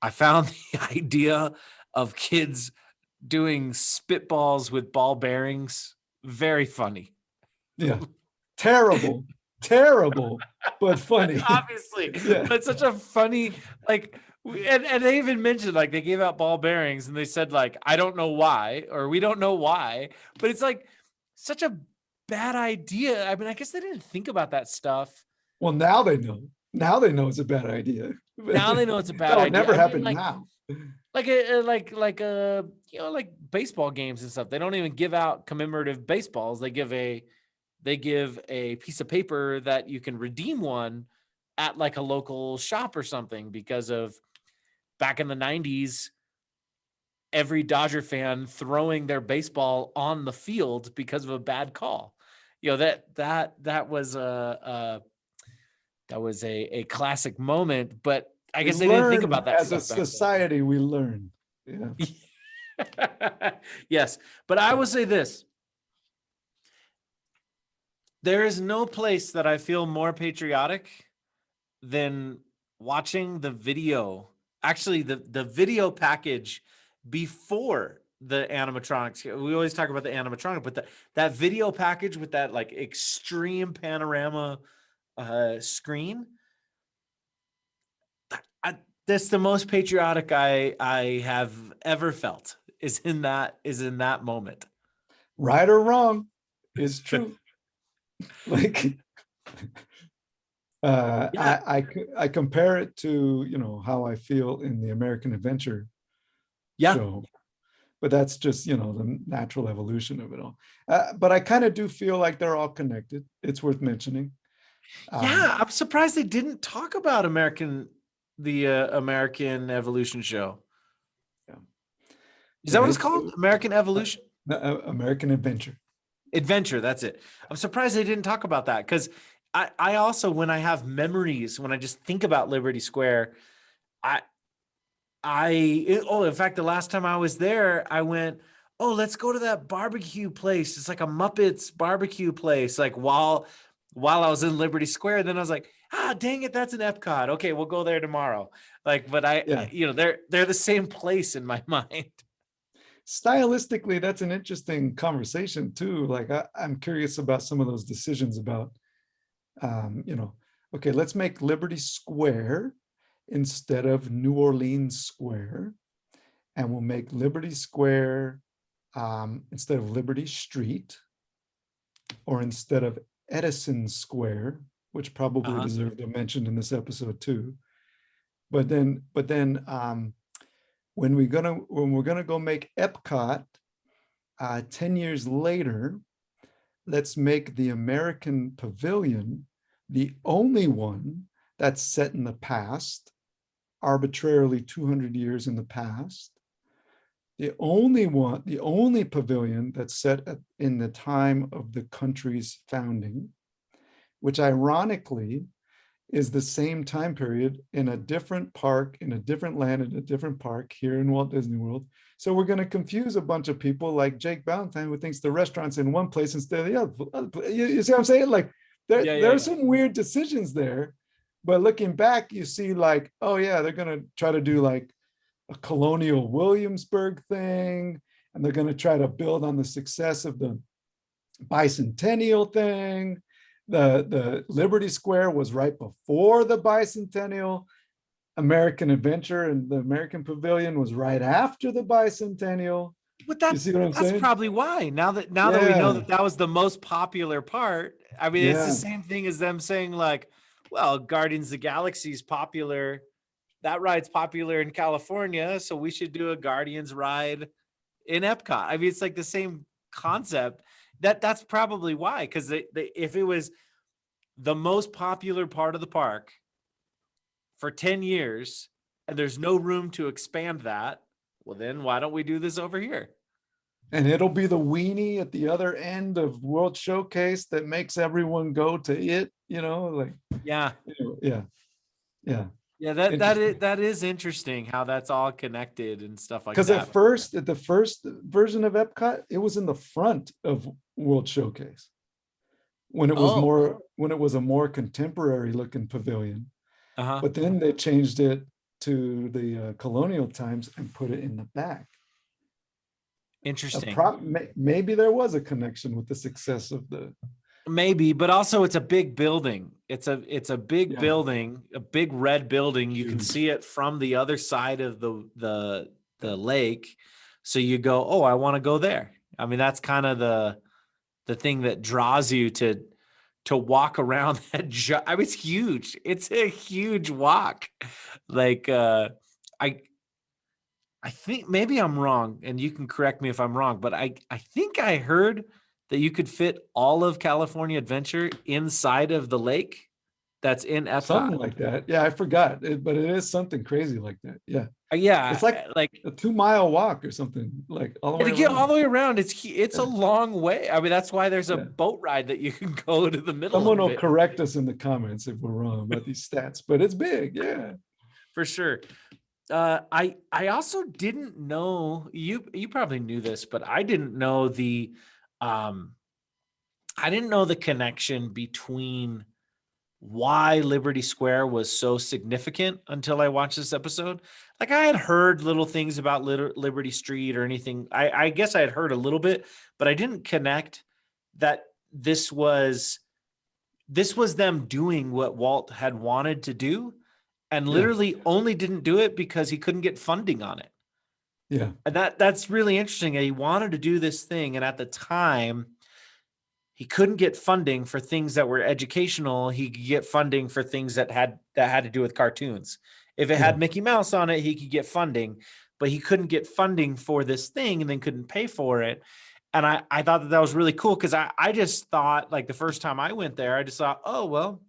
S1: I found the idea of kids doing spitballs with ball bearings very funny.
S2: Yeah. Terrible, but funny.
S1: Obviously.
S2: Yeah.
S1: But it's such a funny, like, and they even mentioned, like, they gave out ball bearings and they said, like, I don't know why, or we don't know why, but it's like such a bad idea. I mean, I guess they didn't think about that stuff.
S2: Well, now they know. Now they know it's a bad idea.
S1: Now they know it's a bad
S2: That would
S1: idea.
S2: never happen
S1: like,
S2: now.
S1: Like baseball games and stuff. They don't even give out commemorative baseballs. They give a piece of paper that you can redeem one at like a local shop or something, because of back in the 90s, every Dodger fan throwing their baseball on the field because of a bad call. That was a classic moment, but I guess they didn't think about that
S2: as a society. We learn. Yeah.
S1: Yes, but I will say this: there is no place that I feel more patriotic than watching the video. Actually, the video package before the animatronics. We always talk about the animatronic, but that video package with that like extreme panorama screen. That's the most patriotic I have ever felt, is in that moment.
S2: Right or wrong, is true. Like,
S1: Yeah.
S2: I compare it to, how I feel in the American Adventure
S1: Yeah.
S2: show, but that's just, the natural evolution of it all. But I kind of do feel like they're all connected. It's worth mentioning. Um,
S1: Yeah. I'm surprised they didn't talk about the American Evolution show.
S2: yeah,
S1: Is that
S2: yeah,
S1: what it's called? American Evolution?
S2: American Adventure.
S1: Adventure. That's it. I'm surprised they didn't talk about that because I also, when I have memories, when I just think about Liberty Square, I, in fact, the last time I was there, I went, oh, let's go to that barbecue place. It's like a Muppets barbecue place. Like while I was in Liberty Square, then I was like, dang it, that's an Epcot. Okay, we'll go there tomorrow. Like, but
S2: Yeah.
S1: they're the same place in my mind.
S2: Stylistically, that's an interesting conversation too. Like I'm curious about some of those decisions about, you know, okay, let's make Liberty Square instead of New Orleans Square, and we'll make Liberty Square instead of Liberty Street, or instead of Edison Square, which probably
S1: Uh-huh.
S2: deserved a mention in this episode too. But then, when we're gonna go make Epcot 10 years later, let's make the American Pavilion the only one that's set in the past, arbitrarily 200 years in the past. The only pavilion that's set in the time of the country's founding, which ironically is the same time period in a different park, in a different land, in a different park here in Walt Disney World. So we're going to confuse a bunch of people like Jake Ballentine, who thinks the restaurant's in one place instead of the other. You see what I'm saying? Like
S1: Yeah,
S2: there
S1: yeah,
S2: are
S1: yeah.
S2: some weird decisions there, but looking back, you see like, oh yeah, they're going to try to do like a colonial Williamsburg thing, and they're going to try to build on the success of the bicentennial thing. The Liberty Square was right before the bicentennial. American Adventure and the American Pavilion was right after the bicentennial.
S1: But
S2: You see what I'm
S1: that's
S2: saying?
S1: probably why. Now that we know
S2: Yeah,
S1: that that was the most popular part. I mean, it's the
S2: yeah.
S1: same thing as them saying like, well, Guardians of the Galaxy is popular. That ride's popular in California, so we should do a Guardians ride in Epcot. I mean, it's like the same concept. That's probably why. Because if it was the most popular part of the park for 10 years and there's no room to expand that, well, then why don't we do this over here?
S2: And it'll be the weenie at the other end of World Showcase that makes everyone go to it, like,
S1: Yeah.
S2: yeah, yeah.
S1: Yeah,
S2: Interesting.
S1: that is interesting how that's all connected and stuff like
S2: Because
S1: that.
S2: at the first version of Epcot, it was in the front of World Showcase
S1: Oh,
S2: when it was a more contemporary looking pavilion.
S1: uh-huh.
S2: But then they changed it to the colonial times and put it in the back.
S1: Interesting.
S2: Maybe there was a connection with the success of the.
S1: Maybe, but also it's a big building. It's a big
S2: Yeah,
S1: building, a big red building. You can
S2: huge.
S1: see it from the other side of the lake. So you go, "Oh, I want to go there." I mean, that's kind of the thing that draws you to walk around that I mean, it's huge. It's a huge walk. Like I I think maybe I'm wrong, and you can correct me if I'm wrong, but I think I heard that you could fit all of California Adventure inside of the lake that's in Epcot.
S2: Something like that. Yeah, I forgot, but it is something crazy like that. Yeah,
S1: Yeah,
S2: it's like
S1: like
S2: a 2 mile walk or something, like all the way
S1: to get all
S2: around.
S1: the way around, it's a
S2: Yeah,
S1: long way. I mean, that's why there's a
S2: yeah.
S1: boat ride that you can go to the middle
S2: Someone
S1: of
S2: will
S1: it
S2: correct us in the comments if we're wrong about these stats, but it's big. Yeah.
S1: for sure. I also didn't know you probably knew this, but um I didn't know the connection between why Liberty Square was so significant until I watched this episode. Like I had heard little things about Liberty Street or anything. I guess I had heard a little bit, but I didn't connect that this was them doing what Walt had wanted to do and
S2: Yeah.
S1: literally only didn't do it because he couldn't get funding on it.
S2: Yeah.
S1: And that's really interesting. He wanted to do this thing, and at the time, he couldn't get funding for things that were educational. He could get funding for things that had to do with cartoons. If it
S2: Yeah.
S1: had Mickey Mouse on it, he could get funding, but he couldn't get funding for this thing and then couldn't pay for it. And I thought that was really cool because I just thought, like, the first time I went there, I just thought, oh, well,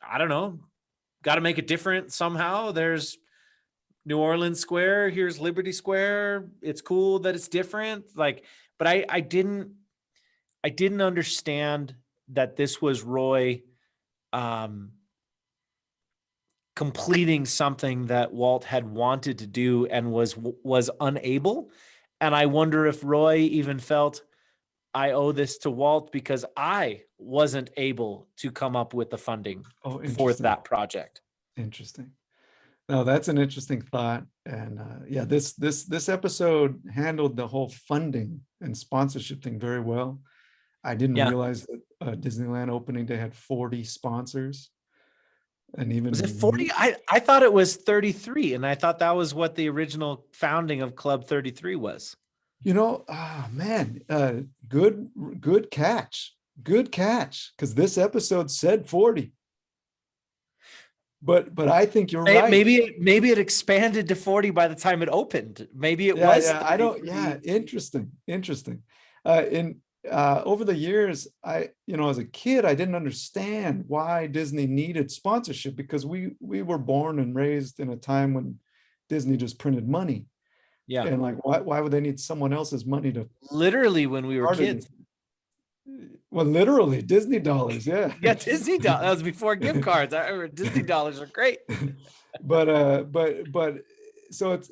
S1: I don't know, got to make it different somehow. There's New Orleans Square, here's Liberty Square. It's cool that it's different. Like, but I didn't understand that this was Roy completing something that Walt had wanted to do and was unable. And I wonder if Roy even felt, I owe this to Walt because I wasn't able to come up with the funding
S2: Oh,
S1: for
S2: interesting.
S1: that project.
S2: Interesting. No, that's an interesting thought. And yeah, this episode handled the whole funding and sponsorship thing very well. I didn't
S1: Yeah.
S2: realize that Disneyland opening day had 40 sponsors. And even
S1: Was it 40? I thought it was 33, and I thought that was what the original founding of Club 33 was.
S2: Man, good catch. Good catch. Because this episode said 40. But I think you're right.
S1: Maybe it expanded to 40 by the time it opened. Maybe it was.
S2: Yeah, I don't. Yeah, interesting. Over the years, as a kid, I didn't understand why Disney needed sponsorship because we were born and raised in a time when Disney just printed money.
S1: Yeah.
S2: And like, why would they need someone else's money to?
S1: Literally, when we were kids.
S2: Well, literally Disney dollars. Yeah.
S1: Yeah, Disney dollars. That was before gift cards. I remember Disney dollars are great.
S2: but so it's.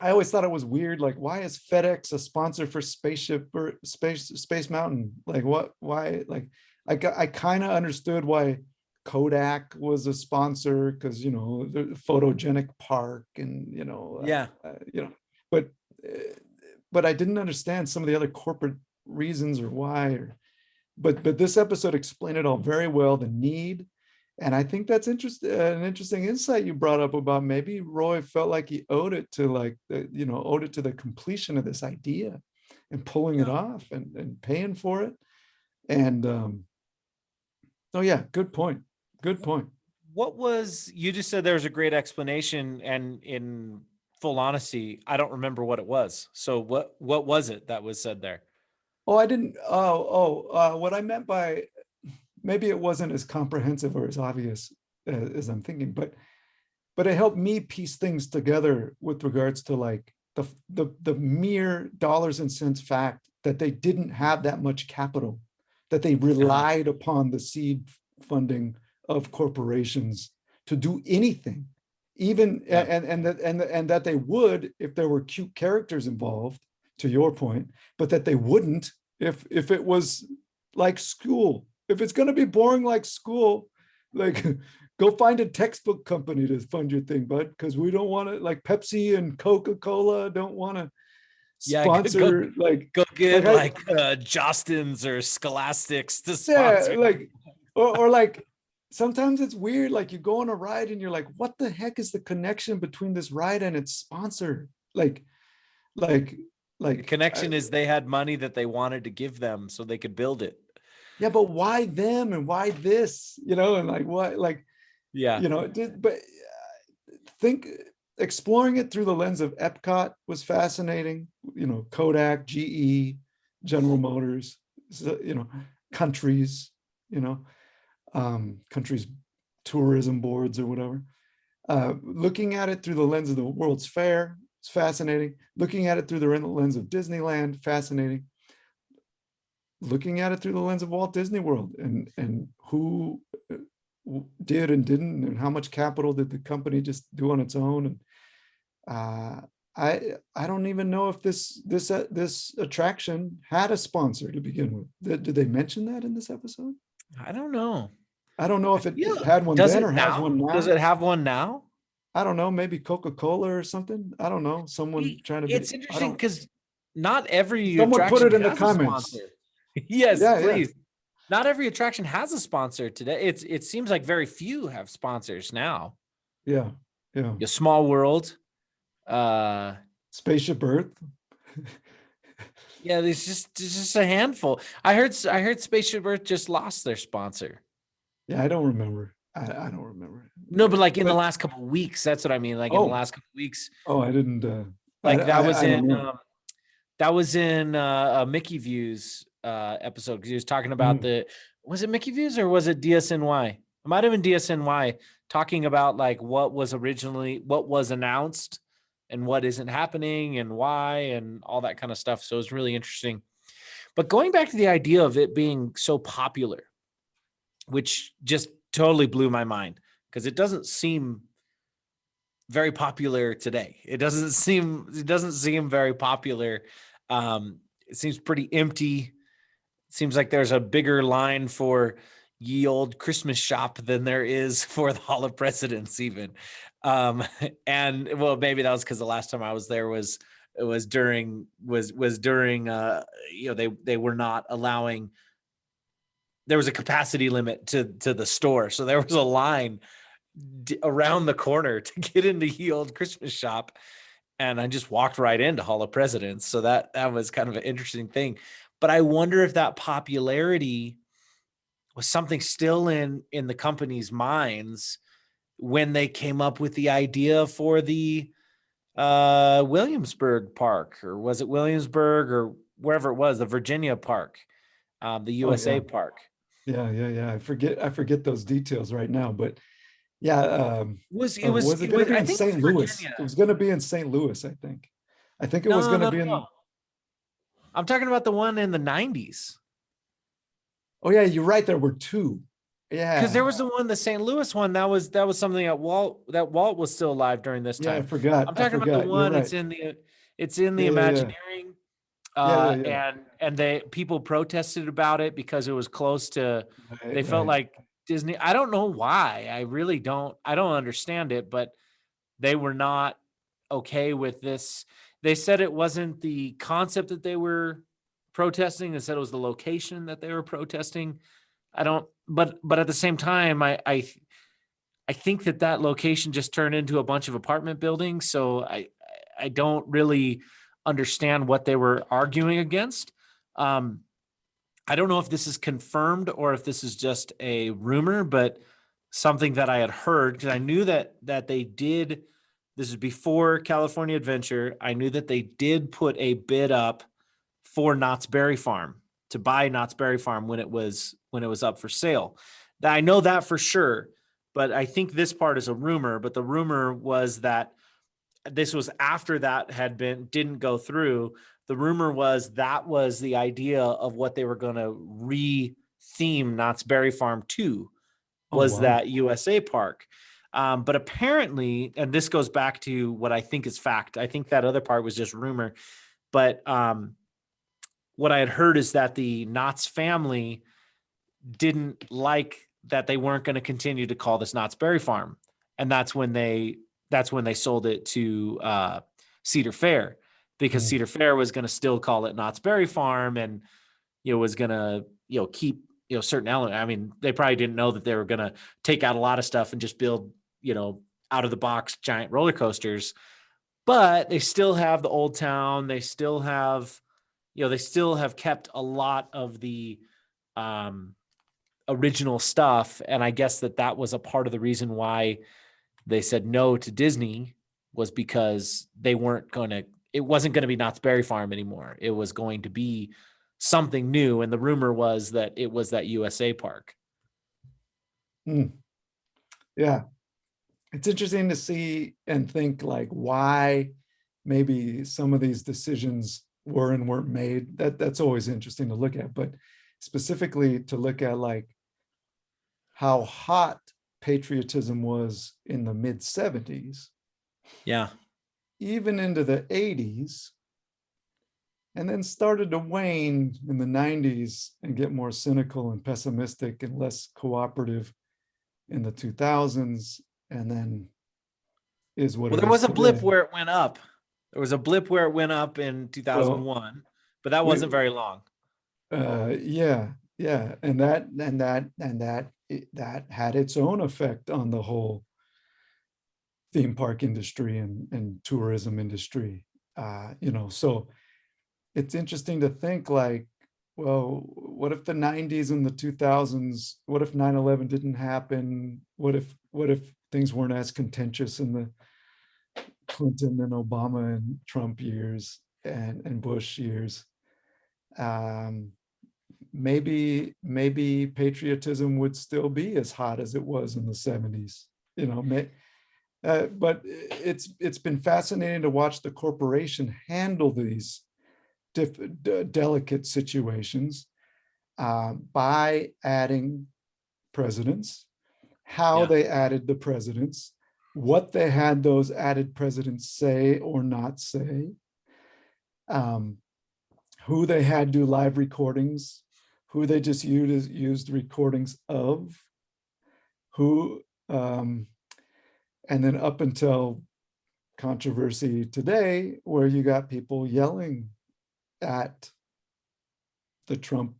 S2: I always thought it was weird. Like, why is FedEx a sponsor for Spaceship or Space Mountain? Like, what? Why? Like, I kind of understood why Kodak was a sponsor because the photogenic park and but I didn't understand some of the other corporate reasons or why. But this episode explained it all very well. The need. And I think that's an interesting insight you brought up about maybe Roy felt like he owed it to the completion of this idea and pulling it off and paying for it. And oh yeah, good point. Good point.
S1: You just said there was a great explanation, and in full honesty, I don't remember what it was. So what was it that was said there?
S2: Oh, I didn't. What I meant by maybe it wasn't as comprehensive or as obvious as I'm thinking, but it helped me piece things together with regards to like the mere dollars and cents fact that they didn't have that much capital, that they relied upon the seed funding of corporations to do anything, even and that they would if there were cute characters involved, to your point, but that they wouldn't if it was like school. If it's going to be boring like school, like go find a textbook company to fund your thing, bud, because we don't want to, like Pepsi and Coca-Cola don't want to sponsor,
S1: go get Jostens or Scholastics to sponsor.
S2: Yeah, like or like sometimes it's weird, like you go on a ride and you're like, what the heck is the connection between this ride and its sponsor? Like
S1: the connection is they had money that they wanted to give them so they could build it.
S2: Yeah, but why them and why this? And like what, like,
S1: yeah,
S2: but think exploring it through the lens of Epcot was fascinating. Kodak, GE, General Motors, countries, countries' tourism boards or whatever. Looking at it through the lens of the World's Fair, it's fascinating. Looking at it through the lens of Disneyland, fascinating. Looking at it through the lens of Walt Disney World and who did and didn't, and how much capital did the company just do on its own. And I don't even know if this attraction had a sponsor to begin with. Did they mention that in this episode?
S1: I don't know.
S2: I don't know if it had one then or has one now.
S1: Does it have one now?
S2: I don't know. Maybe Coca-Cola or something. I don't know. Someone trying to.
S1: It's interesting because not every
S2: someone
S1: attraction
S2: put it in the
S1: has
S2: comments.
S1: A sponsor. Yes,
S2: Yeah,
S1: please.
S2: Yeah.
S1: Not every attraction has a sponsor today. It seems like very few have sponsors now.
S2: Yeah.
S1: Small World,
S2: Spaceship Earth.
S1: Yeah, there's just a handful. I heard Spaceship Earth just lost their sponsor.
S2: Yeah, I don't remember. I don't remember.
S1: No, but like in the
S2: But
S1: last couple of weeks, that's what I mean. Like in the
S2: oh,
S1: last couple of weeks,
S2: oh, I didn't.
S1: like
S2: I don't know.
S1: that was in a Mickey Views episode because he was talking about
S2: Mm,
S1: the was it Mickey Views or was it DSNY? It might have been DSNY talking about like what was announced and what isn't happening and why and all that kind of stuff. So it's really interesting. But going back to the idea of it being so popular, which just totally blew my mind because it doesn't seem very popular today. It doesn't seem very popular. It seems pretty empty. It seems like there's a bigger line for ye old Christmas shop than there is for the Hall of Presidents even. Um, and well, maybe that was because the last time I was there was during they were not allowing, there was a capacity limit to the store. So there was a line around the corner to get into ye old Christmas shop, and I just walked right into Hall of Presidents. So that was kind of an interesting thing. But I wonder if that popularity was something still in the company's minds when they came up with the idea for the Williamsburg Park, or was it Williamsburg or wherever it was, the Virginia Park, the
S2: oh yeah,
S1: USA Park.
S2: yeah. I forget those details right now, but yeah. Was it
S1: It
S2: going to
S1: was
S2: be
S1: I
S2: in
S1: think it was
S2: St. Louis?
S1: Virginia.
S2: It was going to be in St. Louis, I think. I think it was
S1: No,
S2: going to
S1: no, no,
S2: be in.
S1: no. I'm talking about the one in the 90s.
S2: Oh yeah, you're right. There were two.
S1: Because there
S2: Yeah,
S1: was the St. Louis one that was something that Walt was still alive during this
S2: yeah. I
S1: time.
S2: forgot.
S1: I'm
S2: I
S1: talking about the
S2: forgot. You're
S1: one
S2: right.
S1: it's in the
S2: Yeah, yeah, yeah,
S1: Imagineering,
S2: yeah.
S1: and they people protested about it because it was close to,
S2: Right,
S1: they felt
S2: right.
S1: like Disney. I don't know why. I don't understand it, but they were not okay with this. They said it wasn't the concept that they were protesting. They said it was the location that they were protesting. I don't, but at the same time, I think that location just turned into a bunch of apartment buildings. So I don't really understand what they were arguing against. Um, I don't know if this is confirmed or if this is just a rumor, but something that I had heard, because I knew that they did. This is before California Adventure. I knew that they did put a bid up for Knott's Berry Farm, to buy Knott's Berry Farm when it was up for sale. I know that for sure, but I think this part is a rumor. But the rumor was that this was after that didn't go through. The rumor was that was the idea of what they were going to re-theme Knott's Berry Farm to,
S2: Oh
S1: was
S2: wow.
S1: that USA Park. But apparently, and this goes back to what I think is fact. I think that other part was just rumor. But what I had heard is that the Knott's family didn't like that they weren't going to continue to call this Knott's Berry Farm, and that's when they sold it to Cedar Fair, because
S2: Mm,
S1: Cedar Fair was going to still call it Knott's Berry Farm, and was going to keep certain element. I mean, they probably didn't know that they were going to take out a lot of stuff and just build out of the box giant roller coasters, but they still have the old town. They still have kept a lot of the um, original stuff. And I guess that was a part of the reason why they said no to Disney, was because it wasn't going to be Knott's Berry Farm anymore. It was going to be something new. And the rumor was that it was that USA Park.
S2: mm. Yeah, it's interesting to see and think like why maybe some of these decisions were and weren't made. That's always interesting to look at, but specifically to look at like how hot patriotism was in the mid 70s,
S1: Yeah.
S2: even into the 80s, and then started to wane in the 90s and get more cynical and pessimistic and less cooperative in the 2000s, and then is what
S1: Well,
S2: it
S1: there
S2: is
S1: was a blip
S2: today.
S1: where it went up. There was a blip where it went up in
S2: Well,
S1: 2001, but that
S2: we
S1: wasn't very long.
S2: yeah, and that had its own effect on the whole theme park industry and tourism industry. So it's interesting to think like, well, what if the 90s and the 2000s, what if 9/11 didn't happen? What if things weren't as contentious in the Clinton and Obama and Trump years and Bush years? Um, maybe patriotism would still be as hot as it was in the 70s. But it's been fascinating to watch the corporation handle these delicate situations by adding presidents, how
S1: Yeah.
S2: they added the presidents, what they had those added presidents say or not say, um, who they had do live recordings, who they just used recordings of, who, and then up until controversy today, where you got people yelling at the Trump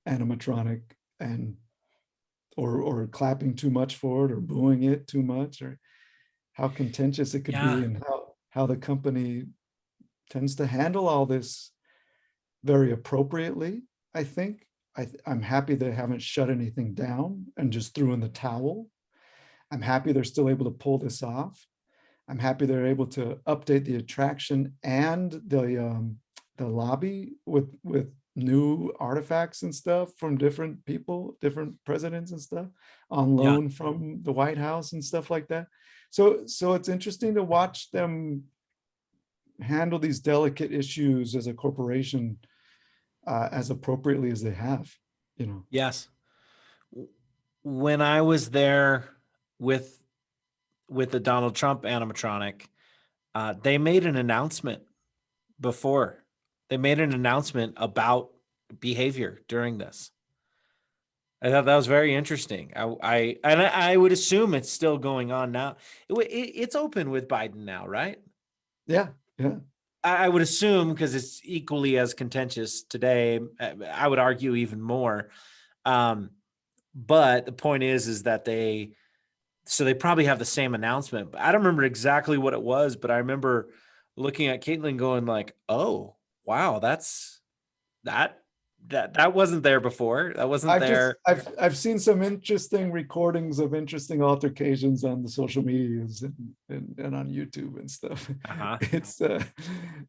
S2: animatronic and or clapping too much for it or booing it too much, or how contentious it could
S1: Yeah.
S2: be, and how the company tends to handle all this very appropriately. I think I'm happy they haven't shut anything down and just threw in the towel. I'm happy they're still able to pull this off. I'm happy they're able to update the attraction and the lobby with new artifacts and stuff from different people, different presidents and stuff, on
S1: Yeah.
S2: loan from the White House and stuff like that. So it's interesting to watch them handle these delicate issues as a corporation as appropriately as they have, you know.
S1: Yes. When I was there with the Donald Trump animatronic, they made an announcement before. They made an announcement about behavior during this. I thought that was very interesting. I would assume it's still going on now. It's open with Biden now, right?
S2: Yeah, yeah.
S1: I would assume because it's equally as contentious today. I would argue even more. Um, but the point is that they probably have the same announcement. But I don't remember exactly what it was, but I remember looking at Caitlin going like, "Oh, wow, that wasn't there before. That wasn't there."
S2: I've seen some interesting recordings of interesting altercations on the social medias and on YouTube and stuff.
S1: Uh-huh.
S2: It's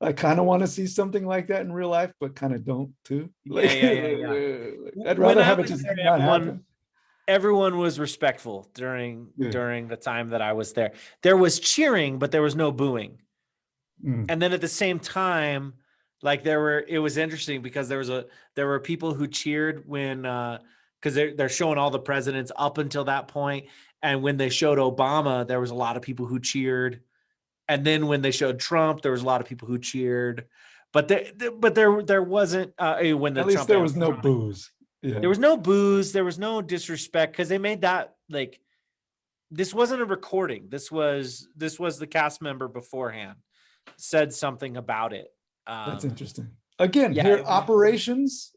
S2: I kind of want to see something like that in real life, but kind of don't too.
S1: Yeah,
S2: Like
S1: yeah, yeah, yeah.
S2: I'd
S1: When
S2: rather
S1: I
S2: have it
S1: was
S2: just
S1: there,
S2: not happen.
S1: everyone was respectful during
S2: Yeah.
S1: the time that I was there. There was cheering, but there was no booing.
S2: Mm.
S1: And then at the same time, like it was interesting because there were people who cheered when because they're showing all the presidents up until that point, and when they showed Obama, there was a lot of people who cheered, and then when they showed Trump, there was a lot of people who cheered, but there wasn't when the
S2: At least
S1: Trump
S2: there was no
S1: animatronic.
S2: booze. Yeah,
S1: There was no booze, there was no disrespect because they made that like this wasn't a recording. This was the cast member beforehand said something about it.
S2: that's
S1: Um,
S2: interesting. Again,
S1: yeah,
S2: here operations,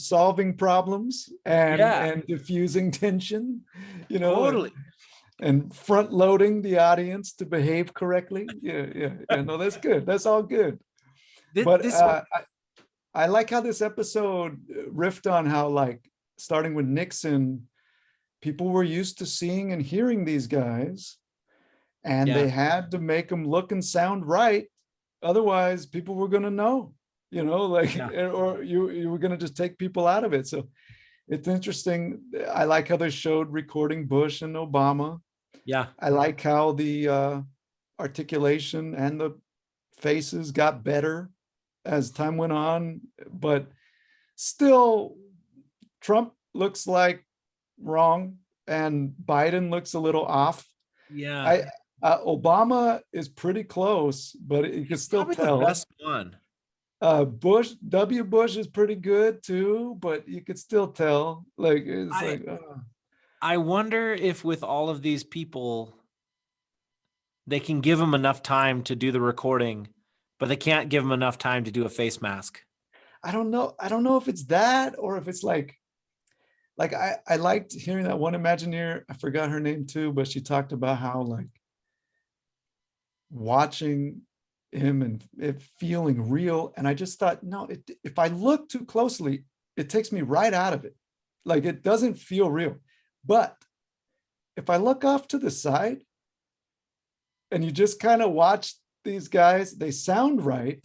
S2: solving problems
S1: yeah,
S2: and diffusing tension, you know,
S1: totally.
S2: and front loading the audience to behave correctly. Yeah, yeah, yeah. No, that's good. That's all good. But
S1: This,
S2: I like how this episode riffed on how, like, starting with Nixon, people were used to seeing and hearing these guys, and
S1: yeah,
S2: they had to make them look and sound right. Otherwise, people were going to know, like,
S1: yeah,
S2: or you were going to just take people out of it. So it's interesting. I like how they showed recording Bush and Obama.
S1: yeah,
S2: I like how the articulation and the faces got better as time went on, but still, Trump looks like wrong and Biden looks a little off.
S1: yeah.
S2: I Obama is pretty close, but you can
S1: He's
S2: still
S1: probably the
S2: tell.
S1: best one.
S2: Bush is pretty good too, but you could still tell. Like it's
S1: I
S2: like,
S1: I wonder if with all of these people, they can give them enough time to do the recording, but they can't give them enough time to do a face mask.
S2: I don't know. I don't know if it's that or if it's like I liked hearing that one Imagineer. I forgot her name too, but she talked about how, like, watching him and it feeling real. And I just thought, no, if I look too closely, it takes me right out of it. Like it doesn't feel real. But if I look off to the side and you just kind of watch these guys, they sound right.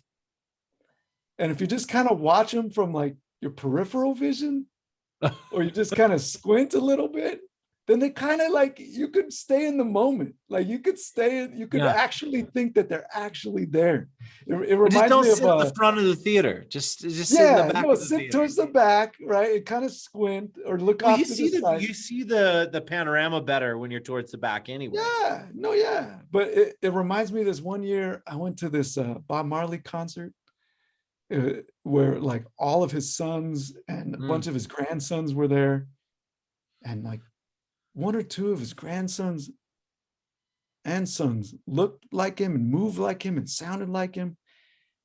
S2: And if you just kind of watch them from like your peripheral vision, or you just kind of squint a little bit, then they kind of like, you could stay in the moment. Like you could you could
S1: Yeah.
S2: actually think that they're actually there. It
S1: But just
S2: reminds
S1: don't
S2: me
S1: sit at the
S2: of,
S1: front of the theater. Just sit in the back
S2: no,
S1: of the
S2: sit
S1: theater.
S2: towards the back, right? And kind of squint or look
S1: Well,
S2: off to the side.
S1: you see the panorama better when you're towards the back anyway.
S2: Yeah, no, yeah. But it reminds me of this one year I went to this Bob Marley concert where like all of his sons and a bunch of his grandsons were there. And like one or two of his grandsons and sons looked like him and moved like him and sounded like him.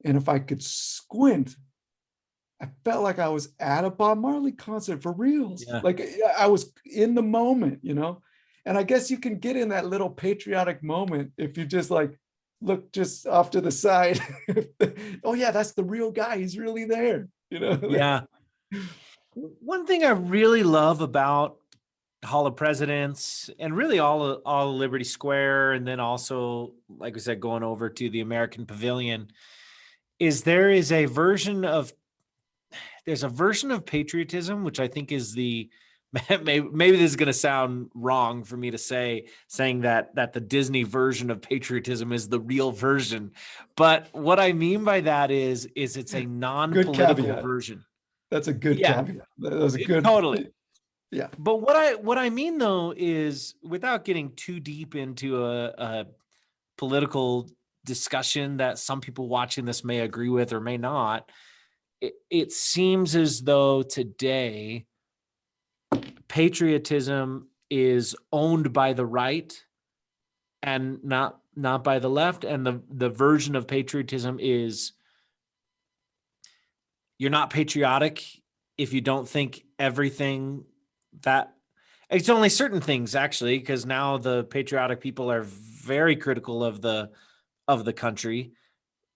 S2: And if I could squint, I felt like I was at a Bob Marley concert for reals.
S1: Yeah.
S2: Like I was in the moment, you know? And I guess you can get in that little patriotic moment if you just like look just off to the side. Oh yeah, that's the real guy. He's really there, you know?
S1: Yeah. One thing I really love about Hall of Presidents and really all of Liberty Square, and then also, like we said, going over to the American Pavilion, is there's a version of patriotism, which I think is maybe this is going to sound wrong for me to saying that the Disney version of patriotism is the real version. But what I mean by that is it's a non-political version.
S2: That's a good caveat. That was a good,
S1: totally.
S2: Yeah.
S1: But what I mean though is, without getting too deep into a political discussion that some people watching this may agree with or may not, it seems as though today patriotism is owned by the right and not by the left. And the version of patriotism is, you're not patriotic if you don't think everything that it's only certain things, actually, because now the patriotic people are very critical of the country,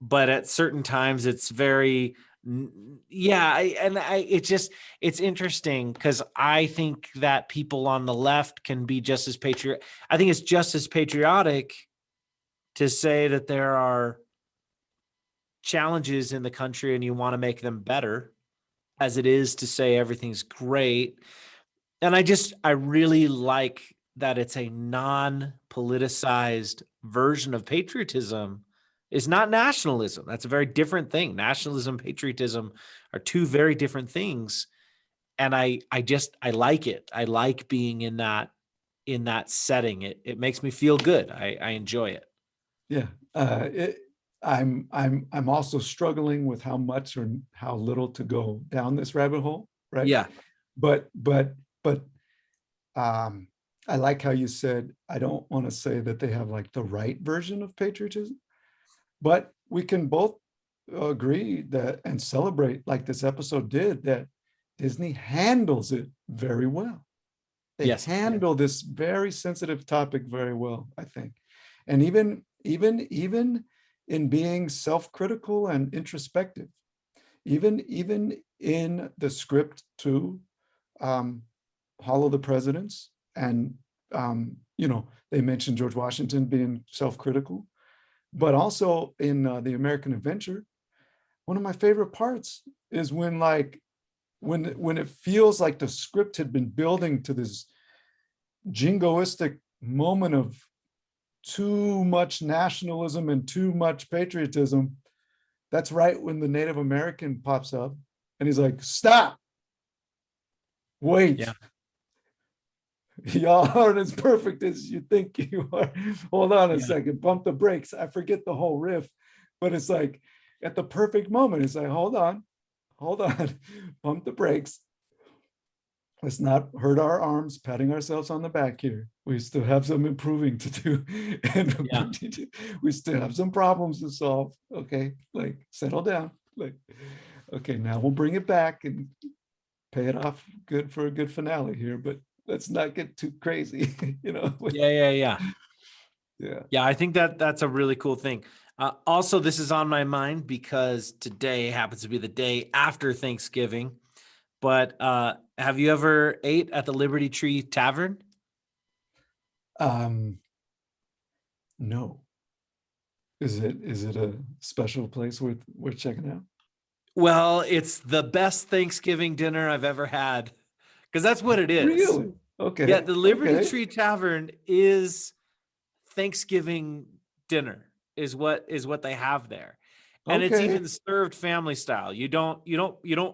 S1: but at certain times it's very, it's interesting because I think that people on the left can be just as I think it's just as patriotic to say that there are challenges in the country and you want to make them better, as it is to say everything's great. And I really like that it's a non-politicized version of patriotism. It's not nationalism. That's a very different thing. Nationalism, patriotism are two very different things. And I like it. I like being in that setting. It makes me feel good. I enjoy it.
S2: Yeah. I'm also struggling with how much or how little to go down this rabbit hole, right?
S1: Yeah.
S2: But I like how you said, I don't want to say that they have like the right version of patriotism, but we can both agree that and celebrate, like this episode did, that Disney handles it very well. They handle this very sensitive topic very well, I think. And even in being self-critical and introspective, even in the script to Hall of the Presidents, and they mentioned George Washington being self-critical, but also in the American Adventure, one of my favorite parts is when it feels like the script had been building to this jingoistic moment of too much nationalism and too much patriotism. That's right when the Native American pops up and he's like, stop, wait.
S1: Yeah.
S2: Y'all aren't as perfect as you think you are. Hold on a second, bump the brakes. I forget the whole riff, but it's like at the perfect moment, it's like, hold on, pump the brakes. Let's not hurt our arms, patting ourselves on the back here. We still have some improving to do. And we still have some problems to solve. Okay, like settle down. Like, okay, now we'll bring it back and pay it off good for a good finale here, but let's not get too crazy,
S1: Yeah.
S2: Yeah.
S1: Yeah, I think that's a really cool thing. Also, this is on my mind because today happens to be the day after Thanksgiving. But have you ever ate at the Liberty Tree Tavern?
S2: Um, no. Is it a special place worth checking out?
S1: Well, it's the best Thanksgiving dinner I've ever had because that's what it is.
S2: Really?
S1: Yeah,
S2: Okay.
S1: the Liberty
S2: Okay.
S1: Tree Tavern is Thanksgiving dinner is what they have there. And it's
S2: Okay.
S1: even served family style. You don't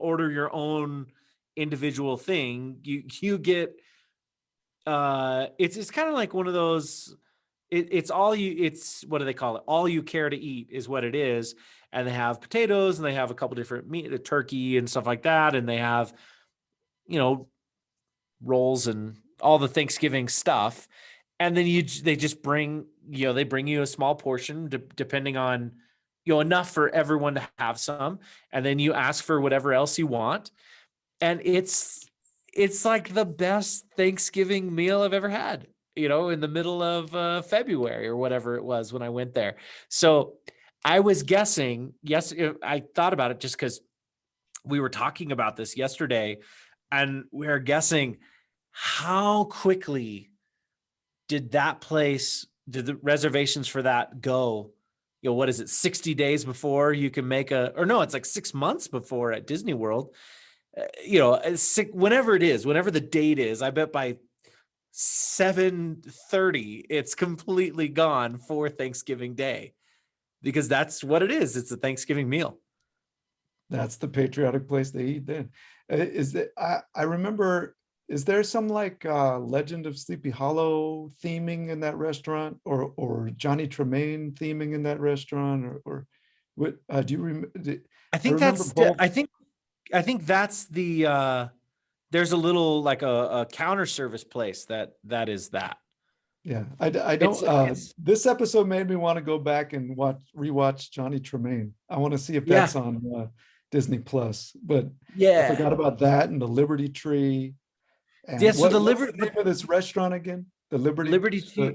S1: order your own individual thing. You get it's kind of like one of those it's what do they call it? All you care to eat is what it is. And they have potatoes and they have a couple different meat, the turkey and stuff like that. And they have, you know, rolls and all the Thanksgiving stuff. And then they just bring, they bring you a small portion depending on, enough for everyone to have some. And then you ask for whatever else you want. And it's like the best Thanksgiving meal I've ever had, in the middle of February or whatever it was when I went there. So I was guessing, yes, I thought about it just because we were talking about this yesterday, and we are guessing how quickly did the reservations for that go? What is it, 60 days before you can make or no, it's like 6 months before at Disney World. Whenever it is, whenever the date is, I bet by 7:30 it's completely gone for Thanksgiving Day, because that's what it is. It's a Thanksgiving meal.
S2: That's the patriotic place they eat then. Is that I remember, is there some like Legend of Sleepy Hollow theming in that restaurant, or Johnny Tremaine theming in that restaurant, or what do you remember?
S1: I
S2: I
S1: think
S2: remember
S1: that's
S2: both.
S1: I think that's there's a little like a counter service place that is that.
S2: Yeah, I
S1: It's
S2: don't
S1: it's
S2: this episode made me want to go back and rewatch Johnny Tremaine. I want to see if
S1: Yeah.
S2: that's on Disney Plus, but I
S1: Yeah.
S2: forgot about that and the Liberty Tree.
S1: Yeah,
S2: And
S1: so
S2: what's the name of this restaurant again? The Liberty,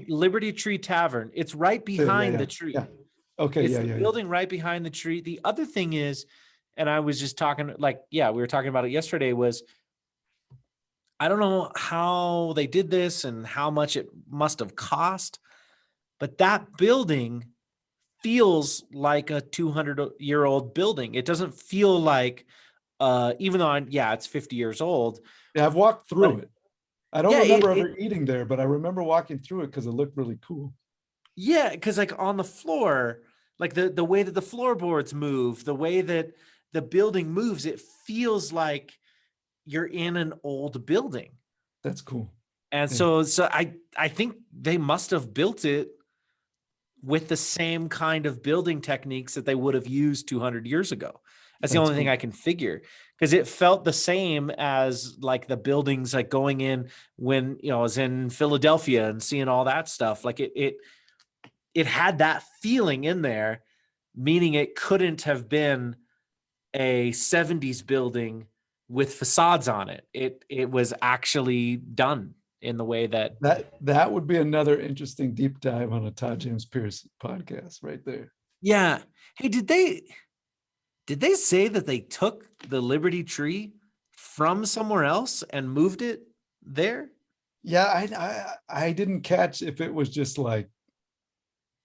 S1: Liberty Tree Tavern. It's right
S2: yeah,
S1: behind the
S2: yeah, yeah.
S1: tree.
S2: Okay,
S1: It's
S2: yeah,
S1: the
S2: yeah, yeah.
S1: building right behind the tree. The other thing is, and I was just talking, like, yeah, we were talking about it yesterday, was I don't know how they did this and how much it must have cost, but that building feels like a 200-year-old building. It doesn't feel like, even though, yeah, it's 50 years old,
S2: Yeah, I've walked through
S1: but
S2: it. I don't
S1: yeah,
S2: remember ever eating there, but I remember walking through it because it looked really cool.
S1: yeah, because like on the floor, like the way that the floorboards move, the way that the building moves, it feels like you're in an old building.
S2: That's cool.
S1: And
S2: Yeah,
S1: so I think they must have built it with the same kind of building techniques that they would have used 200 years ago. That's the
S2: that's
S1: only thing
S2: cool.
S1: I can figure, because it felt the same as like the buildings like going in when, I was in Philadelphia and seeing all that stuff. Like it had that feeling in there, meaning it couldn't have been a 70s building with facades on it. It was actually done in the way that.
S2: That would be another interesting deep dive on a Todd James Pierce podcast right there.
S1: Yeah. Hey, did they say that they took the Liberty Tree from somewhere else and moved it there?
S2: Yeah, I didn't catch if it was just like,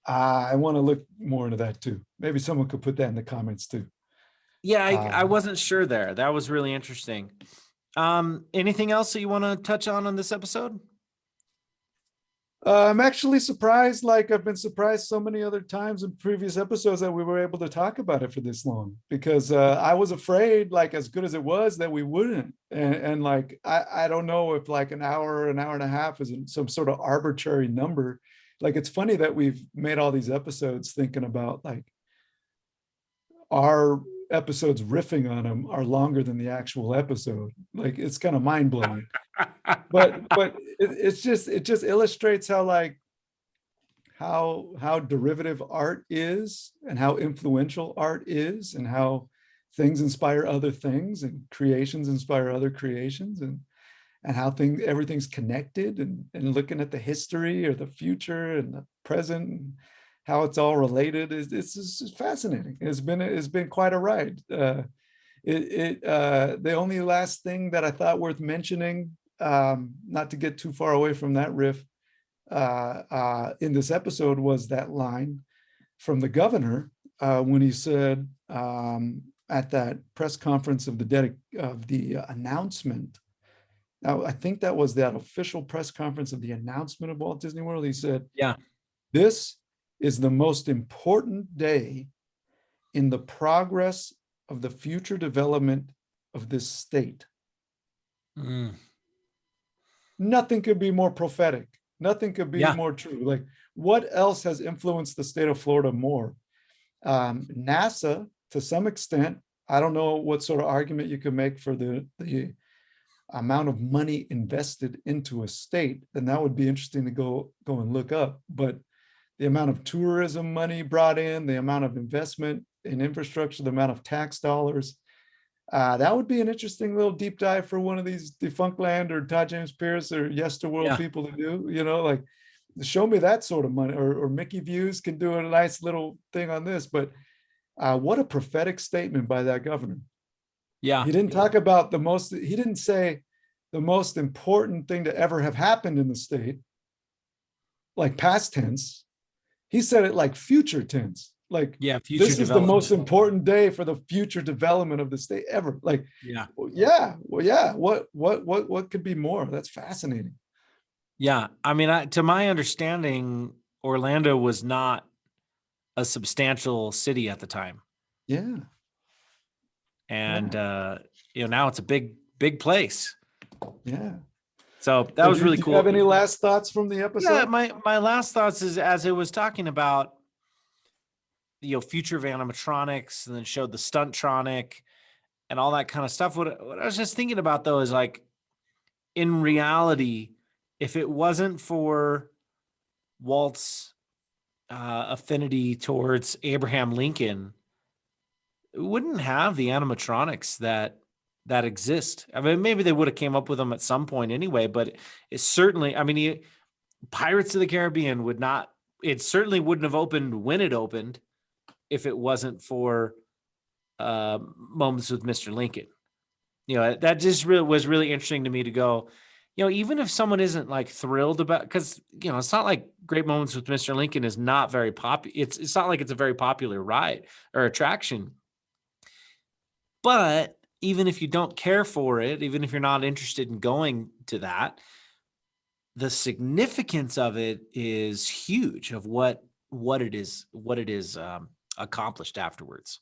S2: I want to look more into that too. Maybe someone could put that in the comments too.
S1: Yeah, I
S2: Um,
S1: wasn't sure there. That was really interesting. Anything else that you want to touch on this episode?
S2: I'm actually surprised, like I've been surprised so many other times in previous episodes, that we were able to talk about it for this long, because I was afraid, like as good as it was, that we wouldn't. And like, I don't know if like an hour and a half is some sort of arbitrary number. Like, it's funny that we've made all these episodes thinking about like our episodes riffing on them are longer than the actual episode. Like, it's kind of mind blowing. But it just illustrates how like how derivative art is, and how influential art is, and how things inspire other things, and creations inspire other creations, and how everything's connected, and looking at the history or the future and the present, how it's all related is it's just fascinating. It's been quite a ride. The only last thing that I thought worth mentioning, not to get too far away from that riff, in this episode was that line from the governor when he said at that press conference of the announcement. Now, I think that was that official press conference of the announcement of Walt Disney World. He said,
S1: Yeah.
S2: "This is the most important day in the progress of the future development of this state."
S1: Mm.
S2: Nothing could be more prophetic. Nothing could be
S1: Yeah.
S2: more true. Like, what else has influenced the state of Florida more? NASA, to some extent, I don't know what sort of argument you could make for the amount of money invested into a state, then that would be interesting to go and look up. But the amount of tourism money brought in, the amount of investment in infrastructure, the amount of tax dollars, that would be an interesting little deep dive for one of these Defunctland or Todd James Pierce or Yesterworld people to do, like show me that sort of money, or Mickey Views can do a nice little thing on this. But what a prophetic statement by that governor.
S1: Yeah.
S2: He didn't talk about he didn't say the most important thing to ever have happened in the state, like past tense. He said it like future tense. Like,
S1: Yeah. Future
S2: this is the
S1: development.
S2: most important day for the future development of the state ever. Like,
S1: Yeah.
S2: What could be more? That's fascinating.
S1: Yeah. I mean, to my understanding, Orlando was not a substantial city at the time.
S2: Yeah.
S1: And, now it's a big place.
S2: Yeah.
S1: So that was really
S2: do
S1: cool.
S2: you have any last thoughts from the episode?
S1: Yeah. My last thoughts is, as it was talking about, future of animatronics, and then showed the Stuntronic and all that kind of stuff. What I was just thinking about, though, is like, in reality, if it wasn't for Walt's affinity towards Abraham Lincoln, we wouldn't have the animatronics that exist. I mean, maybe they would have came up with them at some point anyway, but it's certainly, I mean, Pirates of the Caribbean it certainly wouldn't have opened when it opened if it wasn't for Moments with Mr. Lincoln. That just was really interesting to me to go, even if someone isn't like thrilled about, because, it's not like Great Moments with Mr. Lincoln is not very popular. It's not like it's a very popular ride or attraction. But even if you don't care for it, even if you're not interested in going to that, the significance of it is huge, of what it is accomplished afterwards.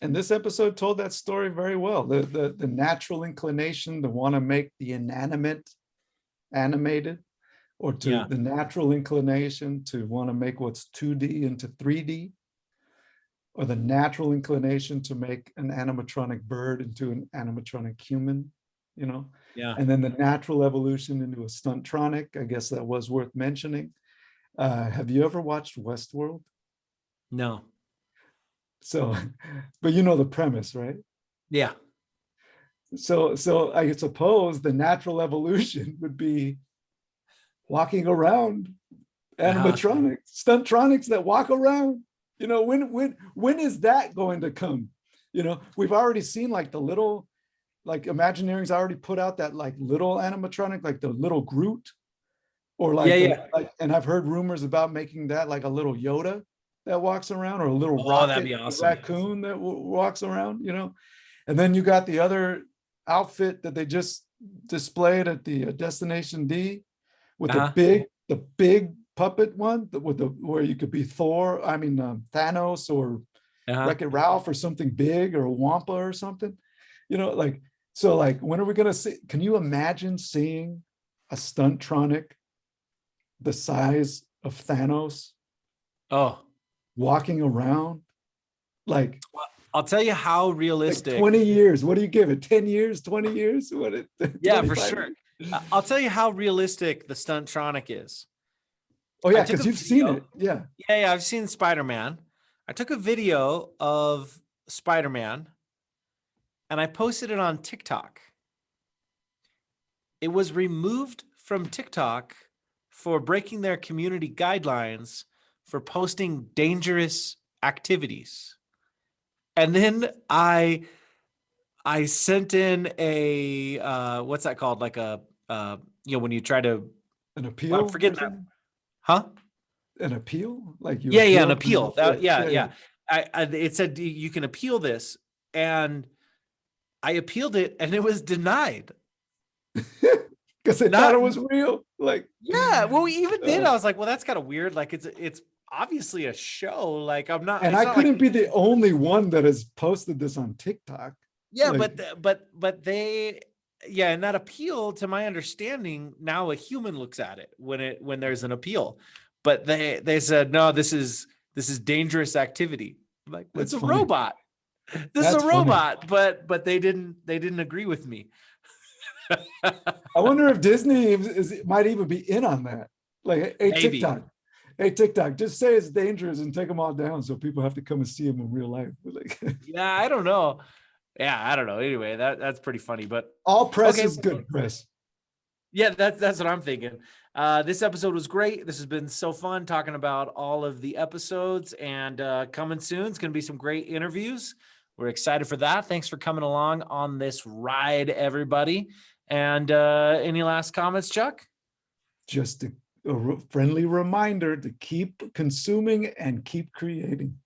S2: And this episode told that story very well. The natural inclination to want to make the inanimate animated, or the natural inclination to want to make what's 2D into 3D, or the natural inclination to make an animatronic bird into an animatronic human, and then the natural evolution into a Stuntronic. I guess that was worth mentioning. Have you ever watched Westworld?
S1: No.
S2: So, but the premise, right?
S1: Yeah.
S2: So I suppose the natural evolution would be walking around animatronics, Stuntronics that walk around. When is that going to come? We've already seen like the little, like Imagineering's already put out that like little animatronic, like the little Groot, or like, and I've heard rumors about making that like a little Yoda that walks around, or a little rocket,
S1: that'd be awesome.
S2: raccoon that walks around, and then you got the other outfit that they just displayed at the Destination D with the big puppet one where you could be Thanos or Wreck-It Ralph or something big, or a Wampa or something, so when are we going to see? Can you imagine seeing a Stuntronic the size of Thanos?
S1: Oh,
S2: walking around, like,
S1: well, I'll tell you how realistic.
S2: Like 20 years. What do you give it? 10 years? 20 years?
S1: Yeah, for sure. I'll tell you how realistic the Stuntronic is.
S2: Oh yeah, because you've seen it. Yeah.
S1: Yeah, I've seen Spider-Man. I took a video of Spider-Man and I posted it on TikTok. It was removed from TikTok for breaking their community guidelines for posting dangerous activities. And then I sent in a what's that called? Like a when you try to
S2: An
S1: well, I'm
S2: appeal or
S1: forgetting that.
S2: something?
S1: Huh?
S2: An appeal? Like you
S1: Yeah, an
S2: appealed?
S1: appeal.
S2: Yeah,
S1: Yeah,
S2: yeah,
S1: yeah. It said you can appeal this, and I appealed it, and it was denied.
S2: yeah. Because they thought
S1: Not
S2: it was real. Like,
S1: Yeah. Well, even then,
S2: uh,
S1: I was like, well, that's kind of weird. Like, it's obviously a show. Like, I'm not.
S2: and
S1: It's
S2: I
S1: not like.
S2: couldn't be the only one that has posted this on TikTok.
S1: Yeah,
S2: Like,
S1: but they. Yeah, and that appeal, to my understanding, now a human looks at it when there's an appeal, but they said no, this is dangerous activity. I'm like,
S2: that's
S1: it's a
S2: funny.
S1: robot. This is a
S2: That's funny.
S1: robot, but they didn't agree with me.
S2: I wonder if Disney might even be in on that. Like,
S1: Maybe.
S2: Hey TikTok, just say it's dangerous and take them all down so people have to come and see them in real life. Like,
S1: Yeah, I don't know. Yeah, I don't know. Anyway, that's pretty funny. But
S2: all press
S1: okay,
S2: is good press.
S1: yeah, that's what I'm thinking. This episode was great. This has been so fun talking about all of the episodes, and coming soon, it's going to be some great interviews. We're excited for that. Thanks for coming along on this ride, everybody. And any last comments, Chuck?
S2: Just a friendly reminder to keep consuming and keep creating.